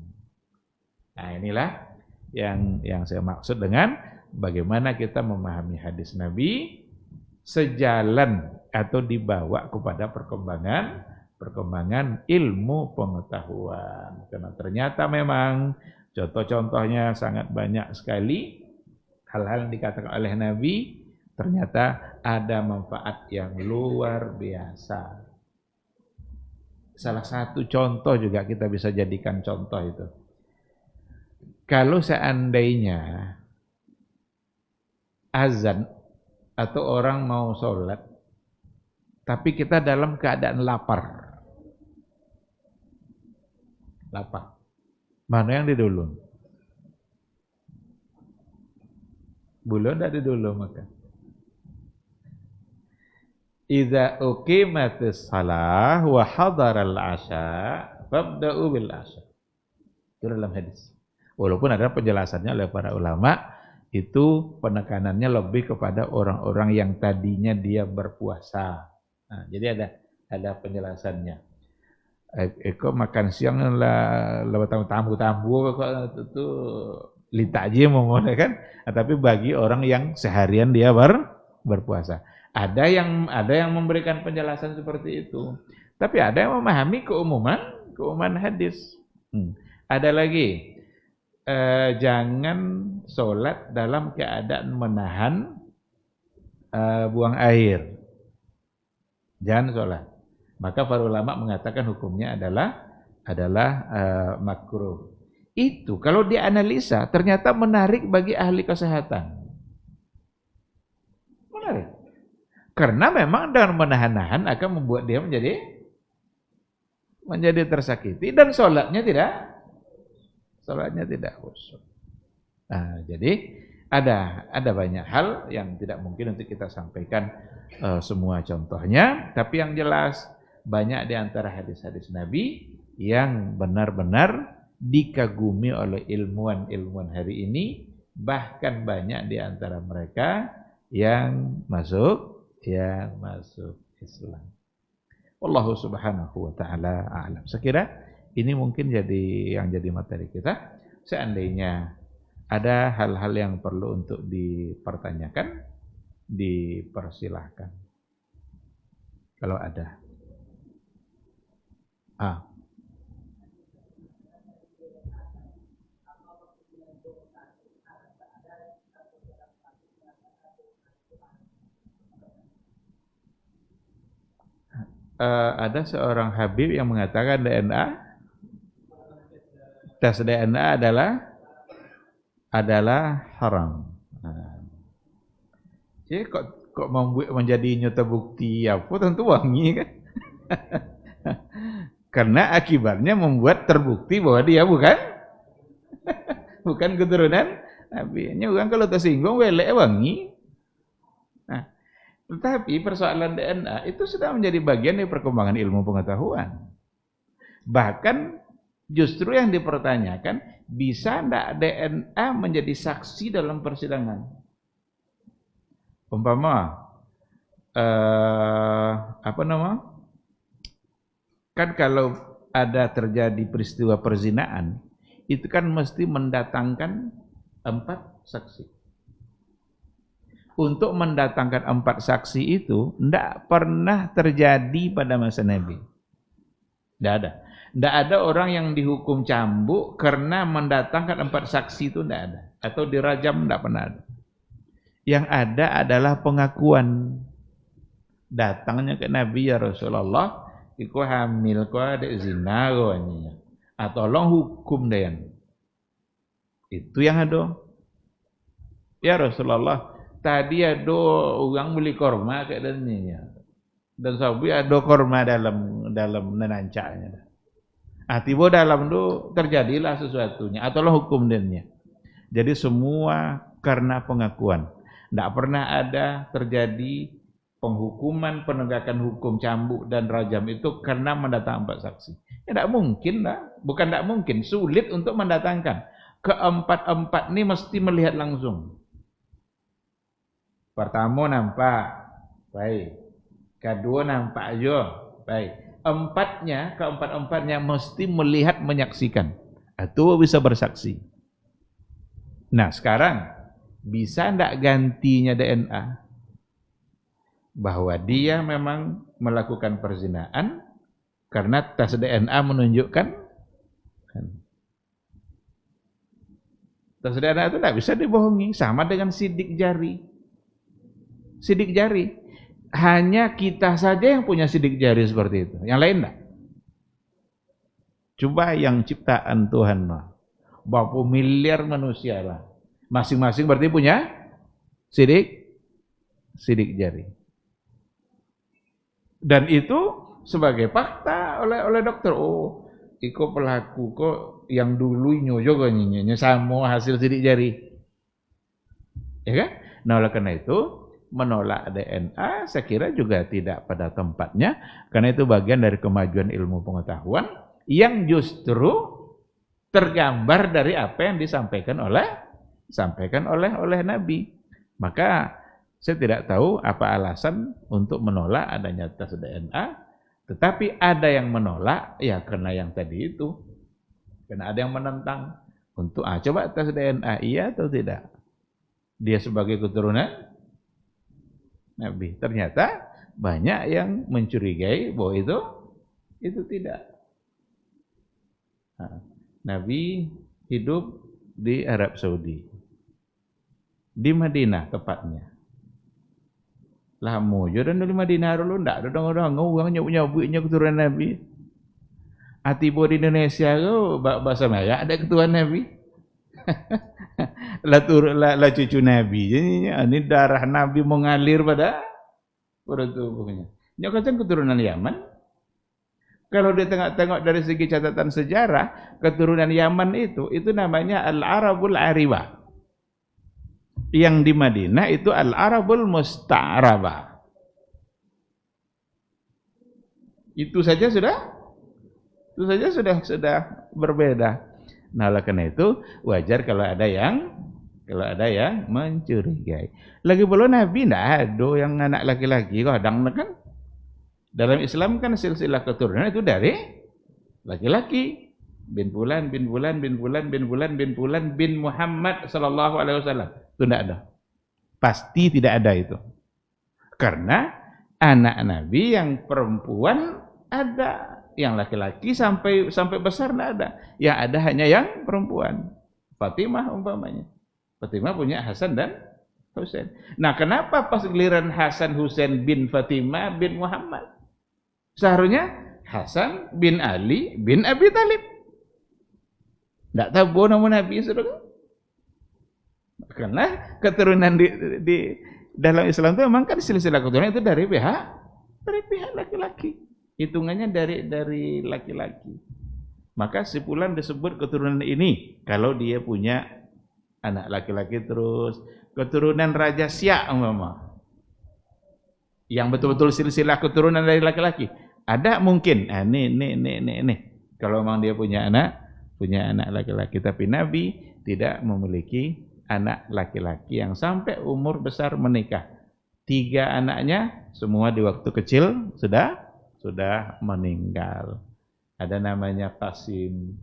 Nah, inilah yang saya maksud dengan bagaimana kita memahami hadis Nabi sejalan atau dibawa kepada perkembangan ilmu pengetahuan. Karena ternyata memang contoh-contohnya sangat banyak sekali hal-hal yang dikatakan oleh Nabi ternyata ada manfaat yang luar biasa. Salah satu contoh juga kita bisa jadikan contoh itu. Kalau seandainya azan atau orang mau sholat, tapi kita dalam keadaan lapar. Lapar. Mana yang didulung? Bulu tidak didulung maka. Idza uqimatis shalah wa hadaral asya fabda'u bil asya. Itu dalam hadis. Walaupun ada penjelasannya oleh para ulama, itu penekanannya lebih kepada orang-orang yang tadinya dia berpuasa. Nah, jadi ada penjelasannya. Eko makan siang lah tamu-tamu kok itu lita aja mau kan, tapi bagi orang yang seharian dia berpuasa. Ada yang memberikan penjelasan seperti itu. Tapi ada yang memahami keumuman hadis. Ada lagi, jangan sholat dalam keadaan menahan buang air. Jangan sholat. Maka para ulama mengatakan hukumnya adalah makruh. Itu kalau dianalisa ternyata menarik bagi ahli kesehatan. Menarik. Karena memang dengan menahan-nahan akan membuat dia menjadi tersakiti dan sholatnya tidak khusyuk. Nah, jadi ada banyak hal yang tidak mungkin untuk kita sampaikan semua contohnya, tapi yang jelas banyak di antara hadis-hadis Nabi yang benar-benar dikagumi oleh ilmuwan-ilmuwan hari ini, bahkan banyak di antara mereka yang masuk Islam. Wallahu subhanahu wa ta'ala a'lam. Sekira ini mungkin jadi materi kita. Seandainya ada hal-hal yang perlu untuk dipertanyakan, dipersilahkan. Kalau ada. Ada seorang Habib yang mengatakan tes DNA adalah haram. Jadi kok menjadi nyata bukti apa? Tentu wangi kan? Karena akibatnya membuat terbukti bahwa dia bukan keturunan Nabi. Nyugang kalau tersinggung welek wangi. Tetapi persoalan DNA itu sudah menjadi bagian dari perkembangan ilmu pengetahuan. Bahkan justru yang dipertanyakan, bisa tidak DNA menjadi saksi dalam persidangan? Umpama, kan kalau ada terjadi peristiwa perzinaan, itu kan mesti mendatangkan 4 saksi. Untuk mendatangkan 4 saksi itu tidak pernah terjadi pada masa Nabi. Tidak ada. Tidak ada orang yang dihukum cambuk karena mendatangkan 4 saksi, itu tidak ada. Atau dirajam, tidak pernah ada. Yang ada adalah pengakuan. Datangnya ke Nabi, ya Rasulullah, iku hamil, ku ada zina, atau tolong hukum dayan. Itu yang ada. Ya Rasulullah, tadi ada orang beli korma kayak daninya, dan sabi ada korma dalam nenancaknya. Tiba dalam itu terjadilah sesuatunya, ataulah hukum daninya. Jadi semua karena pengakuan. Tidak pernah ada terjadi penghukuman, penegakan hukum cambuk dan rajam itu karena mendatangkan 4 saksi. Tidak mungkin lah, bukan tidak mungkin, sulit untuk mendatangkan. Keempat ini mesti melihat langsung. Pertama nampak, baik. Kedua nampak aja, baik. Keempat-empatnya mesti melihat, menyaksikan. Atau bisa bersaksi. Nah sekarang, bisa tidak gantinya DNA? Bahwa dia memang melakukan perzinaan, karena tes DNA menunjukkan, tes DNA itu tidak bisa dibohongi, sama dengan sidik jari. sidik jari. Hanya kita saja yang punya sidik jari seperti itu. Yang lain enggak. Coba yang ciptaan Tuhan mah. Berapa miliar manusia lah. Masing-masing berarti punya sidik jari. Dan itu sebagai fakta oleh dokter. Oh, iko pelaku kok yang dulu nyojo nyonya sama hasil sidik jari. Ya kan? Nah, oleh karena itu menolak DNA saya kira juga tidak pada tempatnya, karena itu bagian dari kemajuan ilmu pengetahuan yang justru tergambar dari apa yang disampaikan oleh Nabi. Maka saya tidak tahu apa alasan untuk menolak adanya tes DNA, tetapi ada yang menolak ya karena yang tadi itu, karena ada yang menentang untuk coba tes DNA iya atau tidak, dia sebagai keturunan Nabi. Ternyata banyak yang mencurigai bahwa itu tidak. Nah, Nabi hidup di Arab Saudi, di Madinah tepatnya. Lah mujo dan di Madinah dulu ndak ada orang orang nyobu-nyobunya keturunan Nabi. Atibo di Indonesia lo bahasa merah ada keturunan Nabi. lah cucu Nabi. Jadi ini darah Nabi mengalir pada tubuhnya. Nyokacan keturunan Yaman. Kalau dia tengok dari segi catatan sejarah, keturunan Yaman itu namanya Al-Arabul Ariba. Yang di Madinah itu Al-Arabul Musta'rabah. Itu saja sudah berbeda. Nah, oleh karena itu wajar kalau ada yang mencurigai. Lagi pula Nabi tidak ada yang anak laki-laki, kadang kan dalam Islam kan silsilah keturunan itu dari laki-laki. Bin Fulan, bin Fulan, bin Fulan, bin Fulan, bin Fulan, bin Muhammad sallallahu alaihi wasallam. Itu tidak ada. Pasti tidak ada itu. Karena anak Nabi yang perempuan ada, yang laki-laki sampai besar tidak ada. Yang ada hanya yang perempuan. Fatimah umpamanya. Fatimah punya Hasan dan Husain. Nah, kenapa pas giliran Hasan Husain bin Fatimah bin Muhammad? Seharusnya Hasan bin Ali bin Abi Thalib. Tidak tahu nama Nabi saudara. Karena keturunan di dalam Islam itu memang kan silsilah keturunan itu dari pihak laki-laki. Hitungannya dari laki-laki. Maka si fulan disebut keturunan ini kalau dia punya anak laki-laki terus. Keturunan Raja Sya umpama. Yang betul-betul silsilah keturunan dari laki-laki. Ada mungkin. Nih. Kalau memang dia punya anak laki-laki, tapi Nabi tidak memiliki anak laki-laki yang sampai umur besar menikah. 3 anaknya semua di waktu kecil sudah meninggal. Ada namanya Qasim,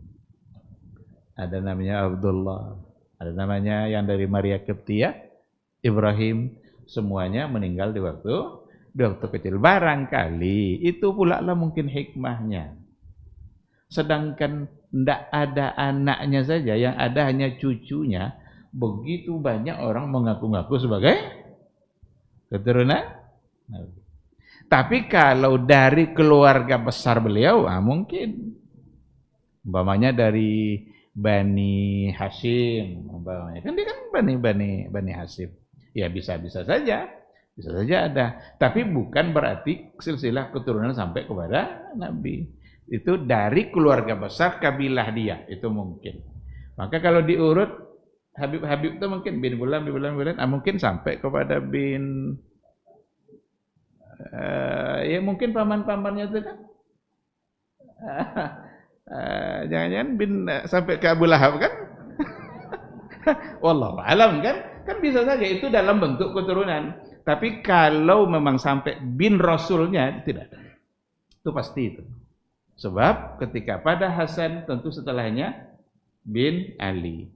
ada namanya Abdullah, ada namanya yang dari Maria Qibtiyah, Ibrahim, semuanya meninggal di waktu kecil. Barangkali itu pula lah mungkin hikmahnya. Sedangkan tidak ada anaknya saja, yang ada hanya cucunya, begitu banyak orang mengaku-ngaku sebagai keturunan Nabi. Tapi kalau dari keluarga besar beliau, mungkin umpamanya dari Bani Hashim, umpamanya kan dia kan Bani Hashim. Ya bisa saja ada. Tapi bukan berarti silsilah keturunan sampai kepada Nabi. Itu dari keluarga besar kabilah dia, itu mungkin. Maka kalau diurut Habib itu mungkin bin Fulan, mungkin sampai kepada bin ya mungkin paman-pamannya itu kan. Jangan-jangan bin sampai ke Abu Lahab kan? Wallahu alam kan bisa saja itu dalam bentuk keturunan. Tapi kalau memang sampai bin Rasulnya tidak. Itu pasti itu. Sebab ketika pada Hasan tentu setelahnya bin Ali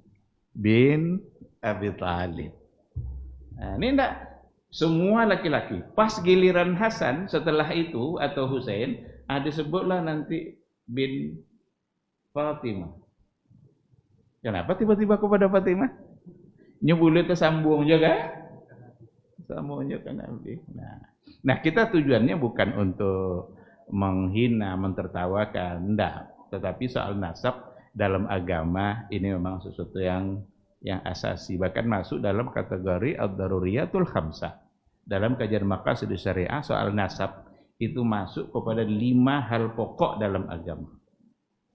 bin Abi Thalib. Nah, ini enggak semua laki-laki. Pas giliran Hasan setelah itu atau Husain, disebutlah nanti bin Fatimah. Kenapa tiba-tiba kepada Fatimah? Nyebulnya tersambung juga. tamunya kan Nabi. Nah, kita tujuannya bukan untuk menghina, mentertawakan, enggak. Tetapi soal nasab dalam agama ini memang sesuatu yang asasi, bahkan masuk dalam kategori ad-daruriyatul khamsah. Dalam kajian maqasid syariah soal nasab itu masuk kepada 5 hal pokok dalam agama.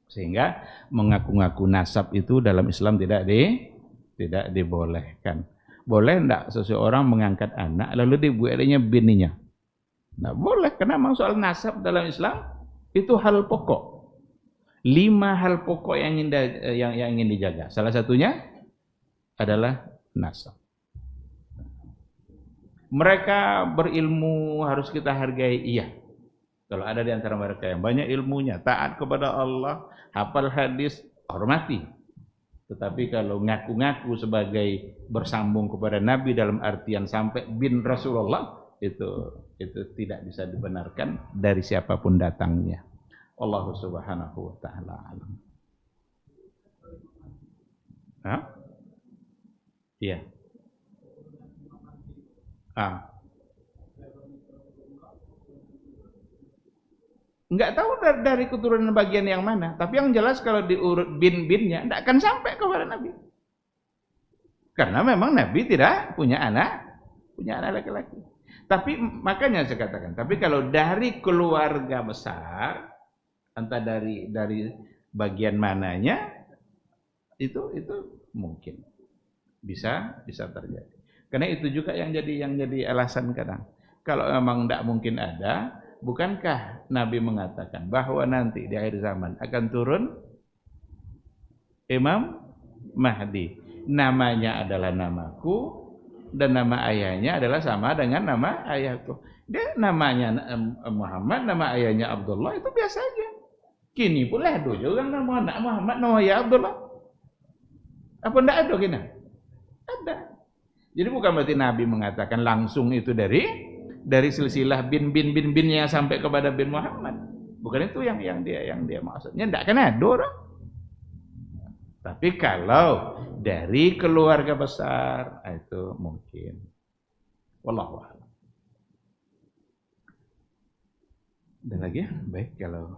Sehingga mengaku-ngaku nasab itu dalam Islam tidak dibolehkan. Boleh enggak seseorang mengangkat anak lalu dibuatnya bininya? Enggak boleh, karena memang soal nasab dalam Islam itu hal pokok. 5 hal pokok yang ingin dijaga. Salah satunya adalah nasab. Mereka berilmu harus kita hargai, iya. Kalau ada di antara mereka yang banyak ilmunya, taat kepada Allah, hafal hadis, hormati. Tetapi kalau ngaku-ngaku sebagai bersambung kepada Nabi dalam artian sampai bin Rasulullah, itu tidak bisa dibenarkan dari siapapun datangnya. Allah Subhanahu wa taala alam. Hah? Iya. Enggak tahu dari keturunan bagian yang mana, tapi yang jelas kalau diurut bin-binnya enggak akan sampai kepada Nabi. Karena memang Nabi tidak punya anak laki-laki. Tapi makanya saya katakan, tapi kalau dari keluarga besar, entah dari bagian mananya, itu mungkin bisa terjadi. Karena itu juga yang jadi alasan kadang. Kalau memang tidak mungkin ada, bukankah Nabi mengatakan bahwa nanti di akhir zaman akan turun Imam Mahdi. Namanya adalah namaku dan nama ayahnya adalah sama dengan nama ayahku. Dia namanya Muhammad, nama ayahnya Abdullah, itu biasa aja. Kini pula ada juga nama anak Muhammad, nama ayah Abdullah. Apa tidak ada kini? Ada. Jadi bukan berarti Nabi mengatakan langsung itu dari silsilah binnya sampai kepada bin Muhammad. Bukan itu yang dia maksudnya. Tidak akan ada orang. Tapi kalau dari keluarga besar itu mungkin. Wallahu a'lam. Ada lagi ya? Baik, kalau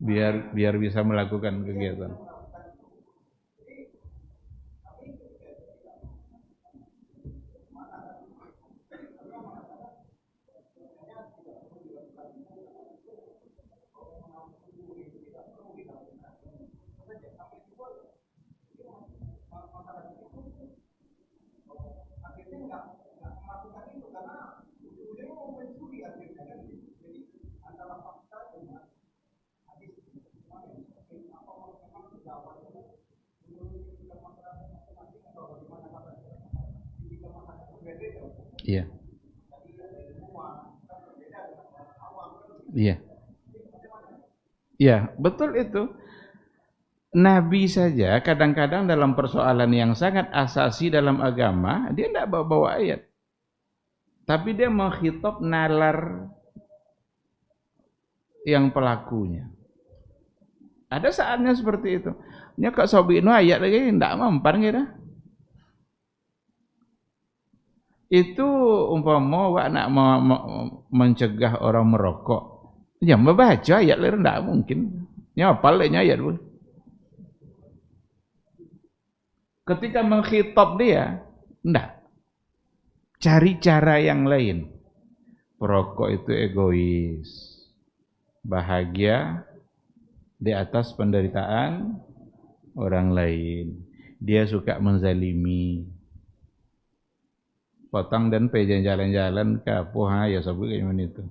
biar bisa melakukan kegiatan. Iya. Iya. Iya, betul itu. Nabi saja kadang-kadang dalam persoalan yang sangat asasi dalam agama, dia tidak bawa ayat. Tapi dia mengkhitab nalar yang pelakunya. Ada saatnya seperti itu. Nya kok sobino ayat lagi tidak mempan gitu. Itu umpama wak nak mencegah orang merokok. Ya membaca ayat lain tidak mungkin. Ya hafal ayat pun. Ketika mengkhitab dia, enggak. Cari cara yang lain. perokok itu egois, bahagia di atas penderitaan orang lain. Dia suka menzalimi. Potong dan pejan jalan-jalan ke Poha ya sebut kayak mana itu.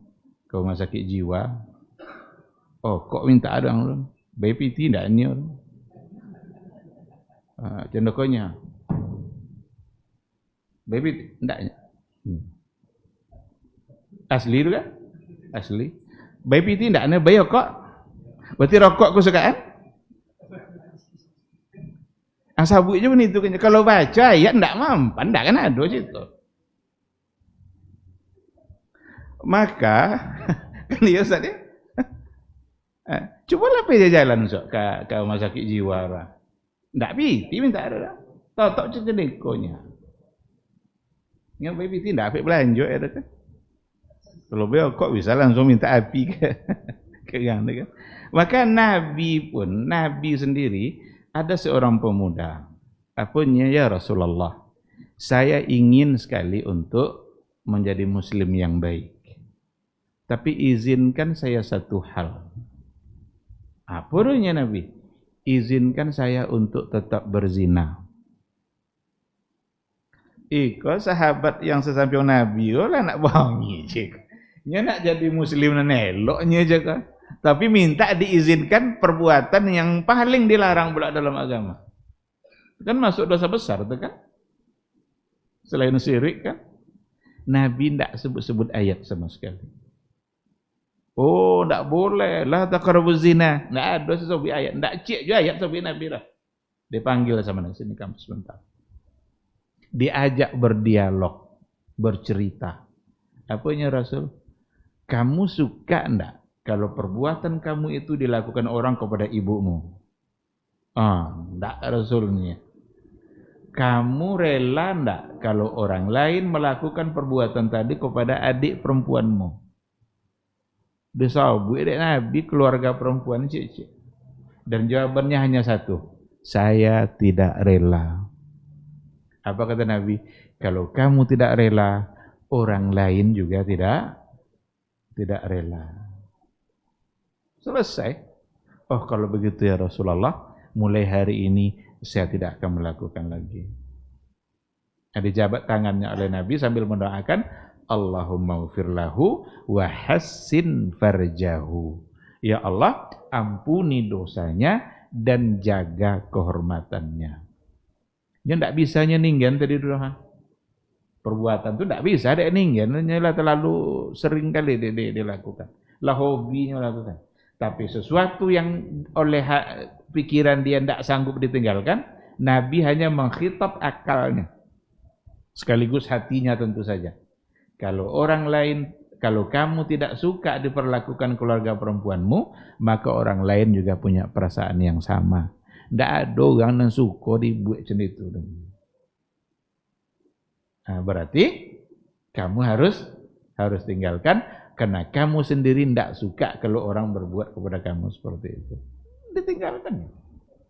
Ke rumah sakit jiwa. Oh, kok minta ada orang? BPT tidak ni orang. Cendokonya. BPT tidak. Asli tu kan? Asli. BPT tidak ni bayar kok. Berarti rokok kesukaan? Sabut je benda itu. Kalau baca ayat tidak mampan, tidak kan ada situ. Maka, kan dia Ustaz ya? Cubalah pergi jalan Ustaz ke rumah sakit jiwa. Tak piti minta ada. Tahu-tahu cerita dekonya. Yang piti tak ambil belanja ada kan? Kalau beliau kok bisa langsung minta api ke yang kan? Maka Nabi pun, Nabi sendiri ada seorang pemuda. Apanya ya Rasulullah? Saya ingin sekali untuk menjadi muslim yang baik. Tapi izinkan saya satu hal. Apanya Nabi? Izinkan saya untuk tetap berzina. Iko sahabat yang sesamping Nabi lah nak bangi cik. Nya nak jadi muslim nan eloknya je kan. Tapi minta diizinkan perbuatan yang paling dilarang pula dalam agama. Kan masuk dosa besar tu kan? Selain syirik kan? Nabi tidak sebut-sebut ayat sama sekali. Oh, tak boleh. La taqrabuz zina. Tak ada sesuatu ayat. Tak cik je ayat sampai Nabi lah. Dipanggil sama Nabi sini kamu sebentar. Diajak berdialog, bercerita. Apanya Rasul? Kamu suka enggak kalau perbuatan kamu itu dilakukan orang kepada ibumu? Enggak Rasulnya. Kamu rela enggak kalau orang lain melakukan perbuatan tadi kepada adik perempuanmu? Disabuk adik Nabi keluarga perempuan cik-cik. Dan jawabannya hanya satu. Saya tidak rela. Apa kata Nabi? Kalau kamu tidak rela, orang lain juga tidak rela. Selesai. Oh, kalau begitu ya Rasulullah, mulai hari ini saya tidak akan melakukan lagi. Dijabat tangannya oleh Nabi sambil mendoakan, Allahumma ghfir lahu wa hassin farjahu. Ya Allah, ampuni dosanya dan jaga kehormatannya. Dia tidak bisanya ninggan tadi doa. Perbuatan itu tidak bisa ada ninggan, hanya terlalu sering kali dia lakukan. Lah hobinya lakukan. Tapi sesuatu yang oleh pikiran dia tidak sanggup ditinggalkan, Nabi hanya mengkhitab akalnya. Sekaligus hatinya tentu saja. Kalau orang lain, kalau kamu tidak suka diperlakukan keluarga perempuanmu, maka orang lain juga punya perasaan yang sama. Tidak ada orang yang suka dibuat macam itu. Nah, berarti kamu harus tinggalkan karena kamu sendiri tidak suka kalau orang berbuat kepada kamu seperti itu. Ditinggalkan.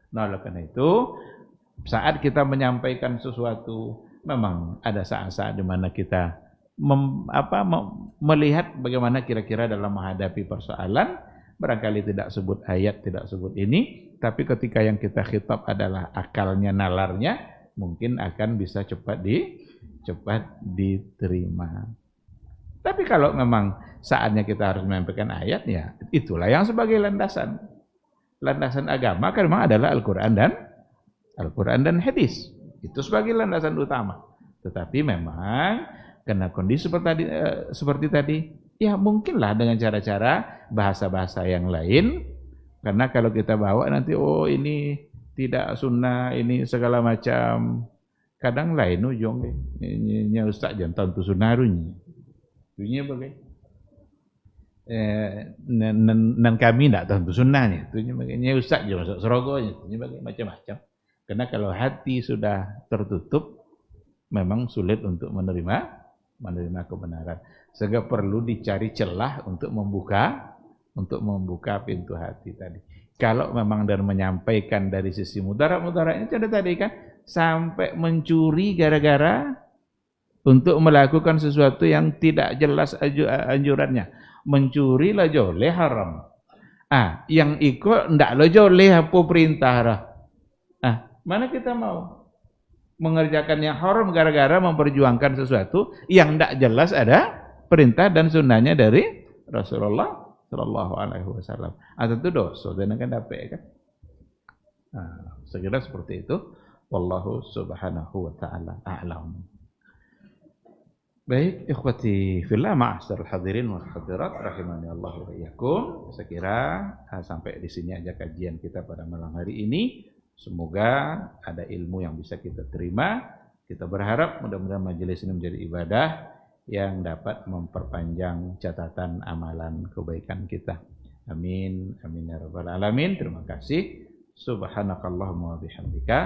Nah, oleh karena itu, saat kita menyampaikan sesuatu, memang ada saat-saat di mana kita melihat bagaimana kira-kira dalam menghadapi persoalan, barangkali tidak sebut ayat, tidak sebut ini, tapi ketika yang kita khitab adalah akalnya, nalarnya, mungkin akan bisa cepat diterima. Tapi kalau memang saatnya kita harus menyampaikan ayat, ya itulah yang sebagai landasan. Landasan agama kan memang adalah Al-Quran dan hadis. Itu sebagai landasan utama. Tetapi memang karena kondisi seperti tadi, ya mungkinlah dengan cara-cara bahasa-bahasa yang lain. Karena kalau kita bawa nanti, oh ini tidak sunnah, ini segala macam. Kadang lain ujung nya ustaz jantan tu sunnahnya. Tunya bagai. Nan kami tidak tentu sunnahnya. Tunya bagainya ustaz je masuk serogonya. Tunya bagai macam-macam. Karena kalau hati sudah tertutup, memang sulit untuk menerima kebenaran. Sehingga perlu dicari celah untuk membuka pintu hati tadi. Kalau memang dan menyampaikan dari sisi mudarat-mudaratnya ada tadi kan, sampai mencuri gara-gara untuk melakukan sesuatu yang tidak jelas anjurannya. Mencuri lah joleh haram. Yang ikut ndak lo joleh apa perintah dah. Mana kita mau mengerjakan yang haram gara-gara memperjuangkan sesuatu yang ndak jelas ada perintah dan sunnahnya dari Rasulullah Sallallahu Alaihi Wasallam. Tentu dosa dan akan dapat kan. Segera seperti itu. Wallahu subhanahu wa ta'ala a'lam. Baik, ikhwati fillah, ma'asyiral hadirin wal hadirat rahimani Allah wa iyyakum. Saya kira sampai di sini aja kajian kita pada malam hari ini. Semoga ada ilmu yang bisa kita terima. Kita berharap mudah-mudahan majelis ini menjadi ibadah yang dapat memperpanjang catatan amalan kebaikan kita. Amin, amin ya rabbal alamin. Terima kasih. Subhanakallahumma wa bihamdika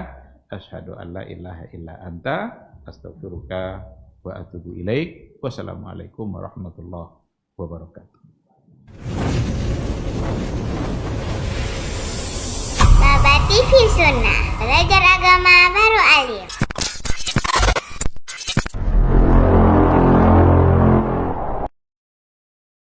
asyhadu an la ilaha illa anta astaghfiruka wa atubu ilaik. Wassalamualaikum warahmatullahi wabarakatuh. Baba TV Sunnah, belajar agama